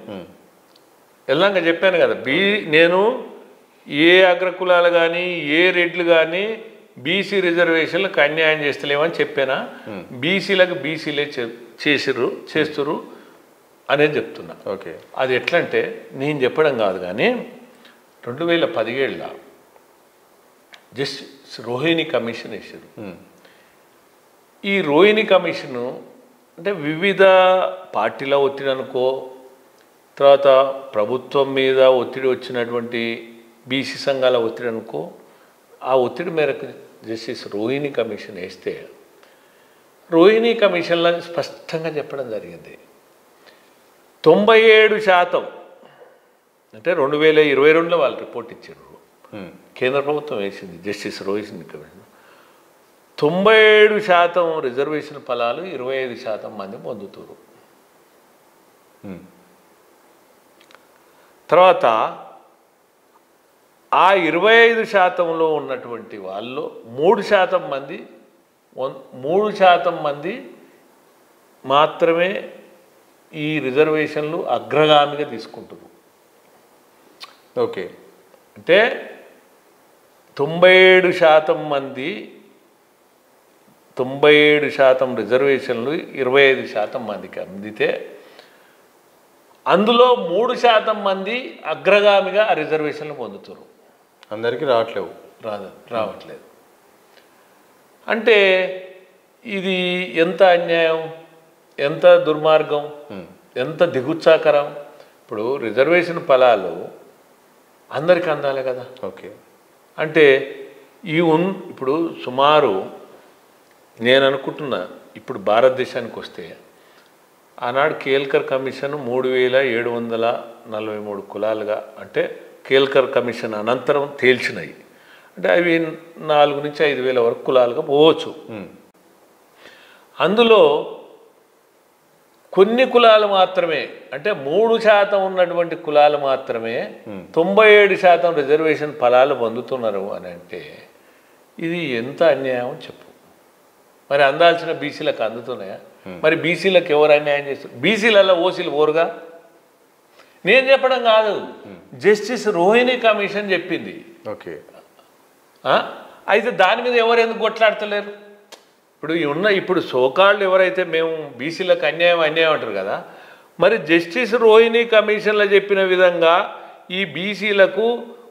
Speaker 2: వెళ్ళాక చెప్పాను కదా, నేను ఏ అగ్రకులాలు కానీ ఏ రెడ్లు కానీ బీసీ రిజర్వేషన్లకు అన్యాయం చేస్తలేమని చెప్పానా? బీసీలే చేస్తురు అనేది చెప్తున్నా.
Speaker 1: ఓకే,
Speaker 2: అది ఎట్లంటే నేను చెప్పడం కాదు, కానీ 2017 జస్టిస్ రోహిణి కమిషన్ వేసారు. ఈ రోహిణి కమిషను అంటే వివిధ పార్టీల ఒత్తిడి అనుకో, తర్వాత ప్రభుత్వం మీద ఒత్తిడి వచ్చినటువంటి బీసీ సంఘాల ఒత్తిడి అనుకో, ఆ ఒత్తిడి మేరకు జస్టిస్ రోహిణి కమిషన్ వేస్తే రోహిణి కమిషన్లో స్పష్టంగా చెప్పడం జరిగింది, 97% అంటే 2022లో వాళ్ళు రిపోర్ట్ ఇచ్చారు, కేంద్ర ప్రభుత్వం వేసింది జస్టిస్ రోహిణి కమిషన్, 97% రిజర్వేషన్ ఫలాలు 25% మంది పొందుతారు. తర్వాత ఆ 25%లో ఉన్నటువంటి వాళ్ళు 3% మంది మాత్రమే ఈ రిజర్వేషన్లు అగ్రగామిగా తీసుకుంటారు.
Speaker 1: ఓకే,
Speaker 2: అంటే 97% రిజర్వేషన్లు 25% మందికి అందితే అందులో 3% మంది అగ్రగామిగా ఆ రిజర్వేషన్లు పొందుతారు.
Speaker 1: అందరికీ
Speaker 2: రావట్లేదు. అంటే ఇది ఎంత అన్యాయం, ఎంత దుర్మార్గం, ఎంత దిగుత్సాకరం. ఇప్పుడు రిజర్వేషన్ ఫలాలు అందరికీ అందాలి కదా.
Speaker 1: ఓకే,
Speaker 2: అంటే ఇప్పుడు సుమారు నేను అనుకుంటున్నా, ఇప్పుడు భారతదేశానికి వస్తే ఆనాడు కేల్కర్ కమిషన్ 3743 కులాలుగా, అంటే కేల్కర్ కమిషన్ అనంతరం తేల్చినాయి, అంటే అవి 4 నుంచి 5,000 వరకు కులాలుగా పోవచ్చు. అందులో కొన్ని కులాలు మాత్రమే, అంటే 3% ఉన్నటువంటి కులాలు మాత్రమే 97% రిజర్వేషన్ ఫలాలు పొందుతున్నారు అని అంటే ఇది ఎంత అన్యాయం చెప్పు. మరి అందాల్సిన బీసీలకు అందుతున్నాయా? మరి బీసీలకు ఎవరు అన్యాయం చేస్తారు? బీసీలలో ఓసీలు ఓరుగా నేను చెప్పడం కాదు, జస్టిస్ రోహిణి కమిషన్ చెప్పింది.
Speaker 1: ఓకే,
Speaker 2: అయితే దాని మీద ఎవరు ఎందుకు కొట్లాడతలేరు? ఇప్పుడు సోకాళ్ళు ఎవరైతే మేము బీసీలకు అన్యాయం అంటారు కదా, మరి జస్టిస్ రోహిణి కమిషన్లో చెప్పిన విధంగా ఈ బీసీలకు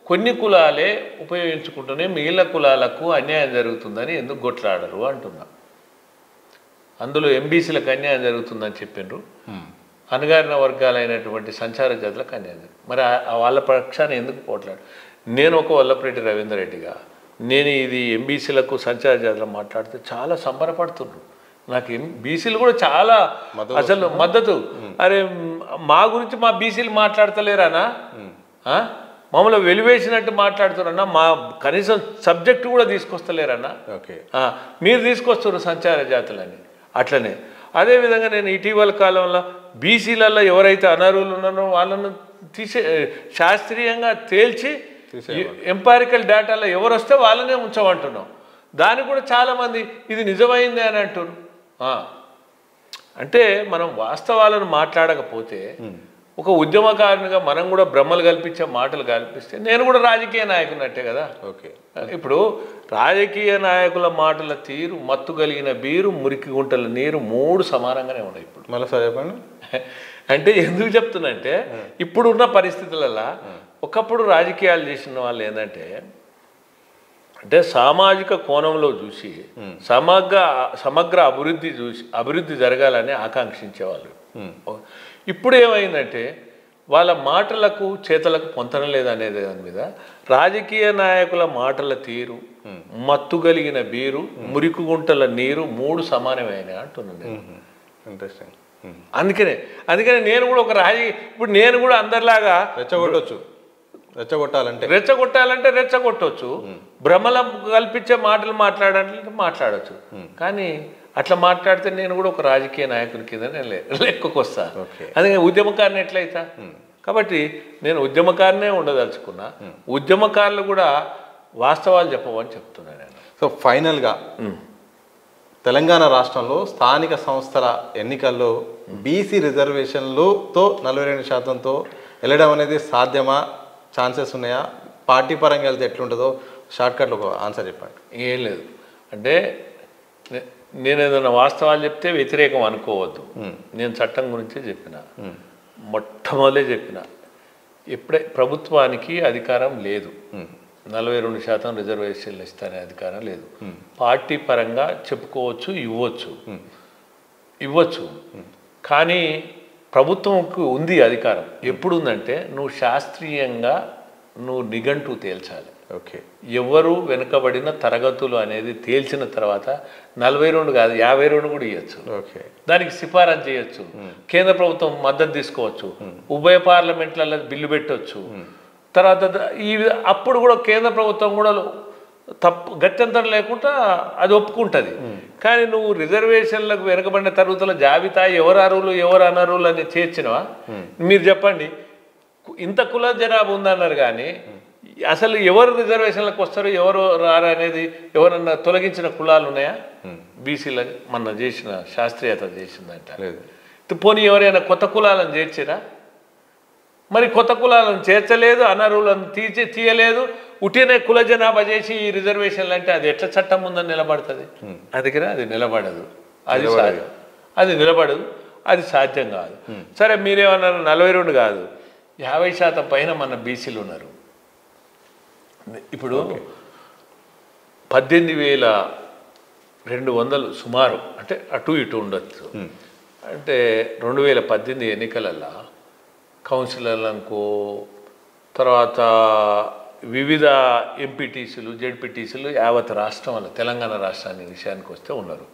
Speaker 2: కొన్ని కులాలే ఉపయోగించుకుంటూనే మిగిలిన కులాలకు అన్యాయం జరుగుతుందని ఎందుకు కొట్లాడరు అంటున్నా. అందులో ఎంబీసీలకు అన్యాయం జరుగుతుందని చెప్పిండ్రు, అణగారిన వర్గాలైనటువంటి సంచార జాతులకు అన్యాయం జరుగుతుంది. మరి వాళ్ళ పక్షాన్ని ఎందుకు పోట్లాడు? నేను ఒక వల్లప్రెడ్డి రవీందర్ రెడ్డిగా నేను ఇది ఎంబీసీలకు సంచార జాతులకు మాట్లాడితే చాలా సంబరపడుతుండ్రు. నాకు బీసీలు కూడా చాలా అసలు మద్దతు. అరే మా గురించి మా బీసీలు మాట్లాడతలేరానా? మమ్మల్ని వెలివేసినట్టు మాట్లాడుతున్నారన్నా, మా కనీసం సబ్జెక్టు కూడా తీసుకొస్తలేరన్నా.
Speaker 1: ఓకే,
Speaker 2: మీరు తీసుకొస్తున్నారు సంచార జాతులని. అట్లనే అదేవిధంగా నేను ఇటీవల కాలంలో బీసీలలో ఎవరైతే అనర్హులు ఉన్నారో వాళ్ళను శాస్త్రీయంగా తేల్చి ఎంపారికల్ డేటాలో ఎవరు వస్తే వాళ్ళనే ఉంచమంటున్నాం. దానికి కూడా చాలామంది ఇది నిజమైంది అని అంటున్నారు. అంటే మనం వాస్తవాలను మాట్లాడకపోతే ఒక ఉద్యమకారునిగా మనం కూడా భ్రమలు కల్పించే మాటలు కల్పిస్తే నేను కూడా రాజకీయ నాయకున్నట్టే కదా.
Speaker 1: ఓకే,
Speaker 2: ఇప్పుడు రాజకీయ నాయకుల మాటల తీరు, మత్తు కలిగిన బీరు, మురికి గుంటల నీరు 3 సమానంగానే ఉన్నాయి. ఇప్పుడు
Speaker 1: మళ్ళీ సార్ చెప్పండి.
Speaker 2: అంటే ఎందుకు చెప్తున్నంటే ఇప్పుడున్న పరిస్థితులలో ఒకప్పుడు రాజకీయాలు చేసిన వాళ్ళు ఏంటంటే అంటే సామాజిక కోణంలో చూసి సమగ్ర అభివృద్ధి జరగాలని ఆకాంక్షించేవాళ్ళు. ఇప్పుడు ఏమైందంటే వాళ్ళ మాటలకు చేతలకు పొంతన లేదనేది దాని మీద రాజకీయ నాయకుల మాటల తీరు, మత్తు కలిగిన బీరు, మురికి గుంటల నీరు 3 సమానమైన అంటున్నాను.
Speaker 1: ఇంట్రెస్టింగ్.
Speaker 2: అందుకనే నేను కూడా ఇప్పుడు నేను కూడా అందరిలాగా రెచ్చగొట్టాలంటే రెచ్చగొట్టవచ్చు, భ్రమల కల్పించే మాటలు మాట్లాడాలంటే మాట్లాడచ్చు. కానీ అట్లా మాట్లాడితే నేను కూడా ఒక రాజకీయ నాయకుని కింద నేను లెక్కకు వస్తాను. అందుకని ఉద్యమకారిని ఎట్లయితా? కాబట్టి నేను ఉద్యమకారినే ఉండదలుచుకున్నా. ఉద్యమకారులు కూడా వాస్తవాలు చెప్పమని చెప్తున్నాను నేను.
Speaker 1: సో ఫైనల్గా తెలంగాణ రాష్ట్రంలో స్థానిక సంస్థల ఎన్నికల్లో బీసీ రిజర్వేషన్లతో 42% వెళ్ళడం అనేది సాధ్యమా, ఛాన్సెస్ ఉన్నాయా? పార్టీ పరంగా వెళ్తే ఎట్లుంటుందో షార్ట్కట్లో ఒక ఆన్సర్ చెప్పండి.
Speaker 2: ఏం లేదు అంటే నేను ఏదైనా వాస్తవాలు చెప్తే వ్యతిరేకం అనుకోవద్దు. నేను చట్టం గురించే చెప్పిన, మొట్టమొదలే చెప్పిన. ఎప్పుడే ప్రభుత్వానికి అధికారం లేదు, 42% రిజర్వేషన్లు ఇస్తానే అధికారం లేదు. పార్టీ పరంగా చెప్పుకోవచ్చు, ఇవ్వచ్చు. కానీ ప్రభుత్వంకు ఉంది అధికారం. ఎప్పుడు ఉందంటే నువ్వు శాస్త్రీయంగా నిఘంటు తేల్చాలి.
Speaker 1: ఓకే,
Speaker 2: ఎవరు వెనుకబడిన తరగతులు అనేది తేల్చిన తర్వాత 42 కాదు 52 కూడా ఇవ్వచ్చు.
Speaker 1: ఓకే,
Speaker 2: దానికి సిఫారసు చేయొచ్చు. కేంద్ర ప్రభుత్వం మద్దతు తీసుకోవచ్చు. ఉభయ పార్లమెంట్లలో బిల్లు పెట్టవచ్చు. తర్వాత అప్పుడు కూడా కేంద్ర ప్రభుత్వం కూడా గత్యంతరం లేకుండా అది ఒప్పుకుంటుంది. కానీ నువ్వు రిజర్వేషన్లకు వెనుకబడిన తరగతుల జాబితా ఎవరు అర్హులు ఎవరు అనర్హులు అని చేర్చినవా? మీరు చెప్పండి. ఇంత కుల జనాభా ఉందన్నారు కానీ అసలు ఎవరు రిజర్వేషన్లకు వస్తారు ఎవరు రారు అనేది ఎవరన్నా తొలగించిన కులాలు ఉన్నాయా? బీసీలకు మన చేసిన శాస్త్రీయత చేసిందంట. పోనీ ఎవరైనా కొత్త కులాలను చేర్చిరా? మరి కొత్త కులాలను చేర్చలేదు, అనర్హులను తీయలేదు, ఉట్టినే కుల జనాభా చేసి ఈ రిజర్వేషన్లు అంటే అది ఎట్లా చట్టం ఉందని నిలబడుతుంది? అందుకనే అది నిలబడదు. అది నిలబడదు, అది సాధ్యం కాదు. సరే మీరేమన్నారు 42 కాదు 50% పైన మన బీసీలు ఉన్నారు. ఇప్పుడు 18,200 సుమారు, అంటే అటు ఇటు ఉండొచ్చు. అంటే 2018 ఎన్నికలలో కౌన్సిలర్లకు, తర్వాత వివిధ ఎంపీటీసీలు, జెడ్పీటీసీలు యావత్ రాష్ట్రం వల్ల తెలంగాణ రాష్ట్రాన్ని విషయానికి వస్తే ఉన్నారు.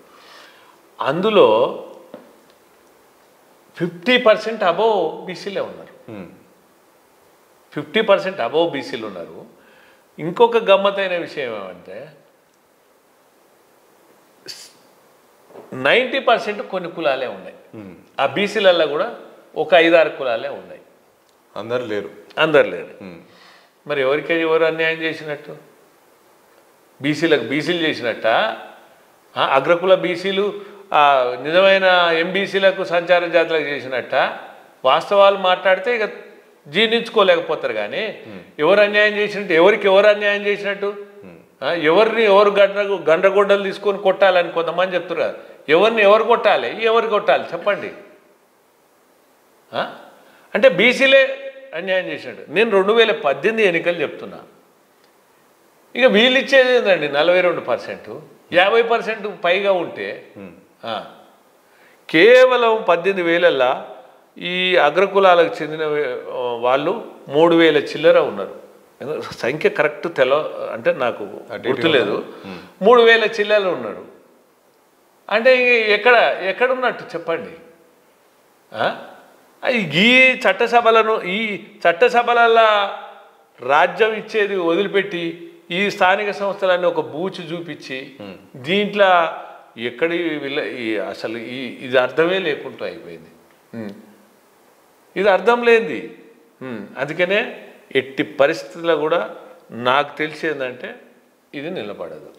Speaker 2: అందులో 50% అబోవ్ బీసీలే ఉన్నారు. 50% అబోవ్ బీసీలు ఉన్నారు. ఇంకొక గమ్మతైన విషయం ఏమంటే 90% కొన్ని కులాలే ఉన్నాయి. ఆ బీసీలలో కూడా ఒక 5-6 కులాలే ఉన్నాయి. అందరు లేరు. మరి ఎవరు అన్యాయం చేసినట్టు? బీసీలు చేసినట్ట? అగ్రకుల బీసీలు నిజమైన ఎంబీసీలకు సంచార జాతులకు చేసినట్ట? వాస్తవాలు మాట్లాడితే ఇక జీర్ణించుకోలేకపోతారు. కానీ ఎవరు అన్యాయం చేసినట్టు, ఎవరు అన్యాయం చేసినట్టు, ఎవరు గండ్రగొడ్డలు తీసుకొని కొట్టాలని కొంతమంది చెప్తున్నారు. ఎవరు కొట్టాలి చెప్పండి. అంటే బీసీలే అన్యాయం చేసినట్టు. నేను 2018 ఎన్నికలు చెప్తున్నా. ఇక వీళ్ళు ఇచ్చేది ఏంటండి 42%, 50% పైగా ఉంటే కేవలం 18,000 ఈ అగ్రకులాలకు చెందిన వాళ్ళు 3,000 చిల్లర ఉన్నారు. సంఖ్య కరెక్ట్ అంటే నాకు గుర్తులేదు. 3,000 చిల్లర ఉన్నారు. అంటే ఎక్కడున్నట్టు చెప్పండి? ఈ చట్టసభలలో రాజ్యం ఇచ్చేది వదిలిపెట్టి ఈ స్థానిక సంస్థలన్నీ ఒక బూచి చూపించి దీంట్లో అసలు ఇది అర్థమే లేకుండా అయిపోయింది. ఇది అర్థం లేనిది. అందుకనే ఎట్టి పరిస్థితుల్లో కూడా నాకు తెలిసేందంటే ఇది నిలబడదు.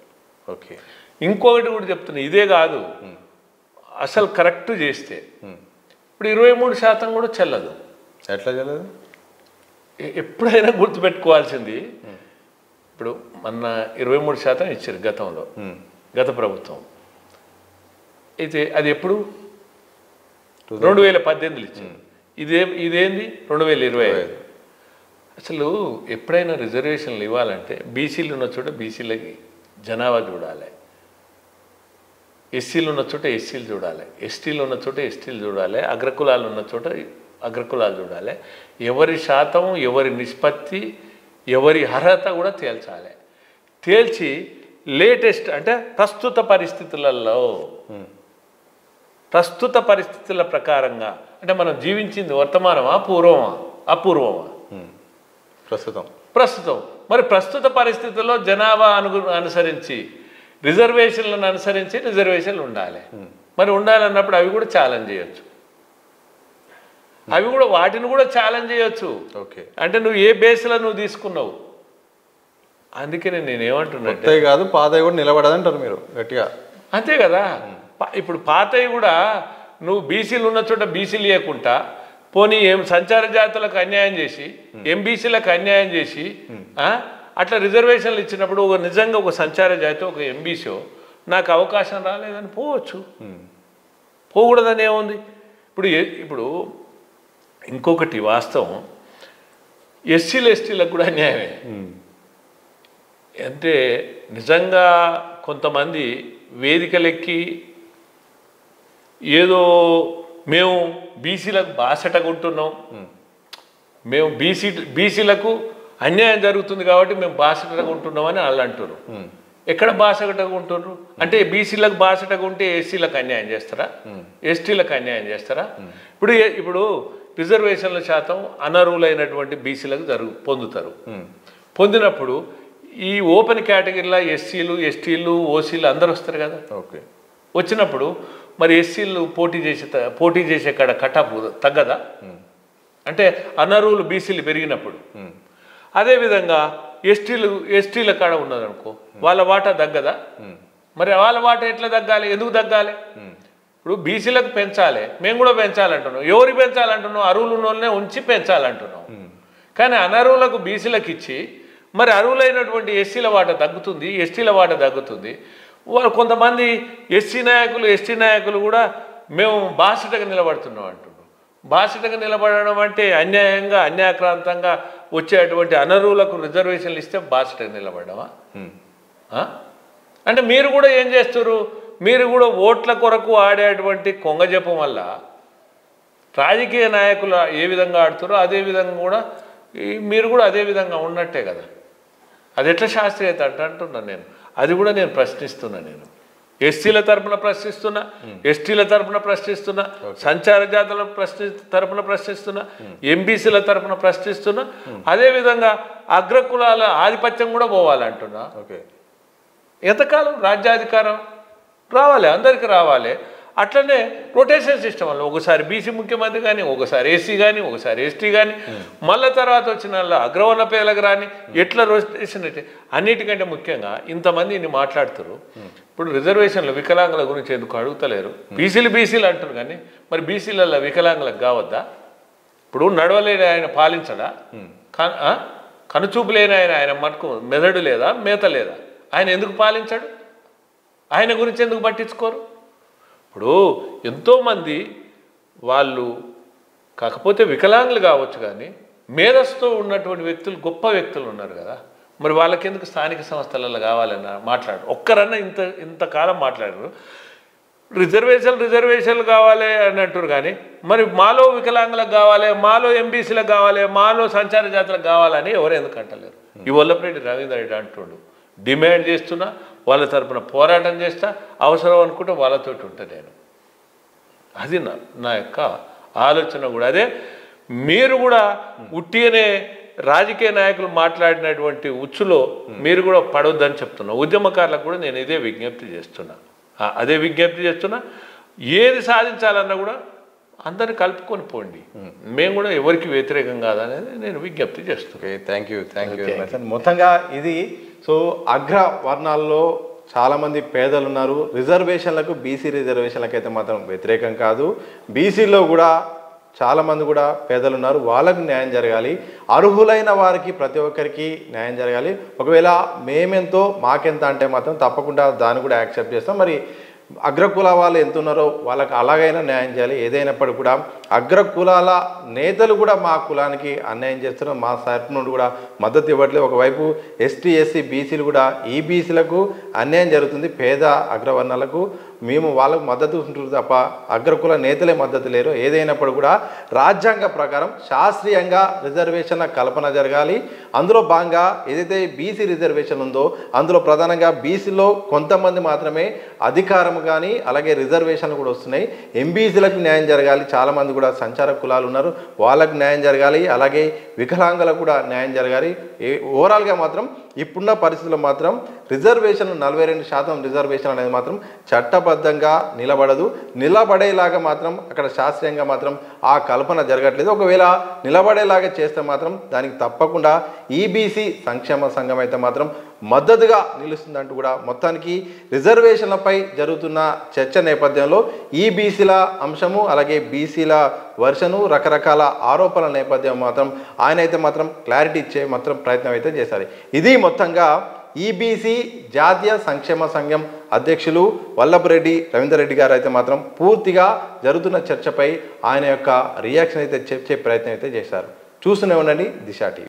Speaker 2: ఓకే, ఇంకొకటి కూడా చెప్తున్నా. ఇదే కాదు, అసలు కరెక్ట్ చేస్తే ఇప్పుడు 23% కూడా చెల్లదు.
Speaker 1: ఎట్లా చెల్లదు?
Speaker 2: ఎప్పుడైనా గుర్తుపెట్టుకోవాల్సింది, ఇప్పుడు మొన్న 23% ఇచ్చారు గతంలో, గత ప్రభుత్వం. అయితే అది ఎప్పుడు 2018 ఇచ్చారు. ఇదేంది 2025. అసలు ఎప్పుడైనా రిజర్వేషన్లు ఇవ్వాలంటే బీసీలు ఉన్న చోట బీసీలకి జనాభా చూడాలి, ఎస్సీలు ఉన్న చోట ఎస్సీలు చూడాలి, ఎస్టీలు ఉన్న చోట ఎస్టీలు చూడాలి, అగ్రకులాలు ఉన్న చోట అగ్రకులాలు చూడాలి, ఎవరి శాతం, ఎవరి నిష్పత్తి, ఎవరి అర్హత కూడా తేల్చాలి. తేల్చి లేటెస్ట్ అంటే ప్రస్తుత పరిస్థితుల ప్రకారంగా, అంటే మనం జీవించింది వర్తమానమా, పూర్వమా, అపూర్వమా? ప్రస్తుతం. మరి ప్రస్తుత పరిస్థితుల్లో జనాభా అనుసరించి రిజర్వేషన్లను అనుసరించి రిజర్వేషన్లు ఉండాలి. మరి ఉండాలన్నప్పుడు అవి కూడా ఛాలెంజ్ చేయొచ్చు, వాటిని కూడా ఛాలెంజ్ చేయొచ్చు. అంటే నువ్వు ఏ బేస్లో నువ్వు తీసుకున్నావు. అందుకనే నేనేమంటున్నా
Speaker 1: కాదు, పాతవి కూడా నిలబడదంటారు మీరు గట్టిగా.
Speaker 2: అంతే కదా. ఇప్పుడు పాతవి కూడా నువ్వు బీసీలు ఉన్న చోట బీసీలు లేకుండా పోనీ సంచార జాతులకు అన్యాయం చేసి, ఎంబీసీలకు అన్యాయం చేసి అట్లా రిజర్వేషన్లు ఇచ్చినప్పుడు నిజంగా ఒక సంచార జాతి, ఒక ఎంబీసీ నాకు అవకాశం రాలేదని పోవచ్చు, పోకూడదని ఏముంది. ఇప్పుడు ఇంకొకటి వాస్తవం, ఎస్సీలు ఎస్టీలకు కూడా అన్యాయమే. అంటే నిజంగా కొంతమంది వేదికలెక్కి ఏదో మేము బీసీలకు బాసటగుంటున్నాం, మేము బీసీలకు అన్యాయం జరుగుతుంది కాబట్టి మేము బాసటగా ఉంటున్నామని వాళ్ళు అంటున్నారు. ఎక్కడ బాసటగా ఉంటున్నారు అంటే బీసీలకు బాసటగా ఉంటే ఎస్సీలకు అన్యాయం చేస్తారా, ఎస్టీలకు అన్యాయం చేస్తారా? ఇప్పుడు రిజర్వేషన్ల శాతం అనర్హులైనటువంటి బీసీలకు పొందుతారు. పొందినప్పుడు ఈ ఓపెన్ కేటగిరీలో ఎస్సీలు, ఎస్టీలు, ఓసీలు అందరూ వస్తారు కదా. వచ్చినప్పుడు మరి ఎస్సీలు పోటీ చేసే కాడ కటాఫ్ తగ్గదా? అంటే అనర్హులు బీసీలు పెరిగినప్పుడు. అదేవిధంగా ఎస్టీల కాడ ఉన్నదనుకో, వాళ్ళ వాటా తగ్గదా? మరి వాళ్ళ వాటా ఎట్లా తగ్గాలి, ఎందుకు తగ్గాలి? ఇప్పుడు బీసీలకు పెంచాలి, మేము కూడా పెంచాలంటున్నాం. ఎవరికి పెంచాలంటున్నాం? అర్హులు ఉన్నోళ్ళనే ఉంచి పెంచాలంటున్నాం. కానీ అనర్హులకు బీసీలకు ఇచ్చి మరి అర్హులైనటువంటి ఎస్సీల వాటా తగ్గుతుంది, ఎస్టీల వాటా తగ్గుతుంది. వాళ్ళు కొంతమంది ఎస్టీ నాయకులు కూడా మేము బాసటగా నిలబడుతున్నాం అంటున్నాం. బాసటగా నిలబడడం అంటే అన్యాయంగా, అన్యాక్రాంతంగా వచ్చేటువంటి అనర్హులకు రిజర్వేషన్లు ఇస్తే బాసటగా నిలబడమా? అంటే మీరు కూడా ఏం చేస్తారు? మీరు కూడా ఓట్ల కొరకు ఆడేటువంటి కొంగజపం వల్ల రాజకీయ నాయకులు ఏ విధంగా ఆడుతారో అదే విధంగా కూడా మీరు కూడా అదే విధంగా ఉన్నట్టే కదా. అది ఎట్లా శాస్త్రీయత అంటున్నాను నేను. అది కూడా నేను ప్రశ్నిస్తున్నా. నేను ఎస్సీల తరపున ప్రశ్నిస్తున్నా, ఎస్టీల తరపున ప్రశ్నిస్తున్నా, సంచార జాతుల తరపున ప్రశ్నిస్తున్నా, ఎంబీసీల తరపున ప్రశ్నిస్తున్నా. అదేవిధంగా అగ్రకులాల ఆధిపత్యం కూడా పోవాలంటున్నా. ఎంతకాలం రాజ్యాధికారం రావాలి, అందరికీ రావాలి. అట్లనే రొటేషన్ సిస్టమ్ వల్ల ఒకసారి బీసీ ముఖ్యమంత్రి కానీ, ఒకసారి ఎస్సీ కానీ, ఒకసారి ఎస్టీ కానీ, మళ్ళీ తర్వాత వచ్చిన అగ్రవర్ణ పేదలకు రాని, ఎట్లా రొటేషన్ అయితే. అన్నిటికంటే ముఖ్యంగా ఇంతమంది ఇన్ని మాట్లాడుతారు. ఇప్పుడు రిజర్వేషన్లు వికలాంగుల గురించి ఎందుకు అడుగుతలేరు? బీసీలు అంటారు కానీ మరి బీసీలలో వికలాంగులకు కావద్దా? ఇప్పుడు నడవలేని ఆయన పాలించడా? కనుచూపు లేని ఆయన మటుకు మెదడు లేదా, మేత లేదా? ఆయన ఎందుకు పాలించాడు? ఆయన గురించి ఎందుకు పట్టించుకోరు? ఇప్పుడు ఎంతోమంది వాళ్ళు కాకపోతే వికలాంగులు కావచ్చు కానీ మేధస్సుతో ఉన్నటువంటి వ్యక్తులు, గొప్ప వ్యక్తులు ఉన్నారు కదా. మరి వాళ్ళకెందుకు స్థానిక సంస్థలలో కావాలన్న ఒక్కరన్నా ఇంతకాలం మాట్లాడారు. రిజర్వేషన్లు కావాలి అని అంటారు కానీ మరి మాలో వికలాంగులకు కావాలి, మాలో ఎంబీసీలకు కావాలి, మాలో సంచార జాతులకు కావాలని ఎవరు ఎందుకు అంటలేరు? ఈ వల్లపరెడ్డి రవీంద్ర రెడ్డి అంటున్నాడు. డిమాండ్ చేస్తున్నా, వాళ్ళ తరపున పోరాటం చేస్తా, అవసరం అనుకుంటే వాళ్ళతోటి ఉంటా నేను. అది నా యొక్క ఆలోచన కూడా అదే. మీరు కూడా ఉట్టిగానే రాజకీయ నాయకులు మాట్లాడినటువంటి ఉచ్చులో మీరు కూడా పడవద్దని చెప్తున్నా. ఉద్యమకారులకు కూడా నేను ఇదే విజ్ఞప్తి చేస్తున్నా. ఏది సాధించాలన్నా కూడా అందరిని కలుపుకొని పోండి. మేము కూడా ఎవరికి వ్యతిరేకం కాదనేది నేను విజ్ఞప్తి చేస్తున్నాను.
Speaker 1: థ్యాంక్ యూ మొత్తంగా ఇది అగ్ర వర్ణాల్లో చాలామంది పేదలు ఉన్నారు. రిజర్వేషన్లకు బీసీ రిజర్వేషన్లకు అయితే మాత్రం వ్యతిరేకం కాదు. బీసీలో కూడా చాలామంది కూడా పేదలు ఉన్నారు, వాళ్ళకు న్యాయం జరగాలి. అర్హులైన వారికి ప్రతి ఒక్కరికి న్యాయం జరగాలి. ఒకవేళ మేమెంతో మాకెంత అంటే మాత్రం తప్పకుండా దాన్ని కూడా యాక్సెప్ట్ చేస్తాం. మరి అగ్రకుల వాళ్ళు ఎంత ఉన్నారో వాళ్ళకి అలాగైనా న్యాయం చేయాలి. ఏదైనప్పటికీ కూడా అగ్రకులాల నేతలు కూడా మా కులానికి అన్యాయం చేస్తున్నారు, మా తరపు నుండి కూడా మద్దతు ఇవ్వట్లేదు. ఒకవైపు ఎస్టీ ఎస్సీ బీసీలు కూడా ఈ బీసీలకు అన్యాయం జరుగుతుంది, పేద అగ్రవర్ణాలకు మేము వాళ్ళకు మద్దతు ఉంటుంది తప్ప అగ్రకుల నేతలే మద్దతు లేరు. ఏదైనప్పుడు కూడా రాజ్యాంగ ప్రకారం శాస్త్రీయంగా రిజర్వేషన్ల కల్పన జరగాలి. అందులో భాగంగా ఏదైతే బీసీ రిజర్వేషన్ ఉందో అందులో ప్రధానంగా బీసీలో కొంతమంది మాత్రమే అధికారం కానీ అలాగే రిజర్వేషన్లు కూడా వస్తున్నాయి. ఎంబీసీలకు న్యాయం జరగాలి, చాలామంది కూడా సంచార కులాలు ఉన్నారు, వాళ్ళకు న్యాయం జరగాలి. అలాగే వికలాంగులకు కూడా న్యాయం జరగాలి. ఓవరాల్గా మాత్రం ఇప్పుడున్న పరిస్థితుల్లో మాత్రం రిజర్వేషన్ 42% రిజర్వేషన్ అనేది మాత్రం చట్టబద్ధంగా నిలబడేలాగా మాత్రం అక్కడ శాస్త్రీయంగా మాత్రం ఆ కల్పన జరగట్లేదు. ఒకవేళ నిలబడేలాగా చేస్తే మాత్రం దానికి తప్పకుండా ఈబీసీ సంక్షేమ సంఘం అయితే మాత్రం మద్దతుగా నిలుస్తుందంటూ కూడా మొత్తానికి రిజర్వేషన్లపై జరుగుతున్న చర్చ నేపథ్యంలో ఈబీసీల అంశము అలాగే బీసీల వర్షను రకరకాల ఆరోపణల నేపథ్యం మాత్రం ఆయన అయితే మాత్రం క్లారిటీ ఇచ్చే మాత్రం ప్రయత్నం అయితే చేశారు. ఇది మొత్తంగా ఈబీసీ జాతీయ సంక్షేమ సంఘం అధ్యక్షులు వల్లభరెడ్డి రవీందర్ రెడ్డి గారు అయితే మాత్రం పూర్తిగా జరుగుతున్న చర్చపై ఆయన యొక్క రియాక్షన్ అయితే చెప్పే ప్రయత్నం అయితే చేశారు. చూస్తూనే ఉండండి దిశ టీవీ.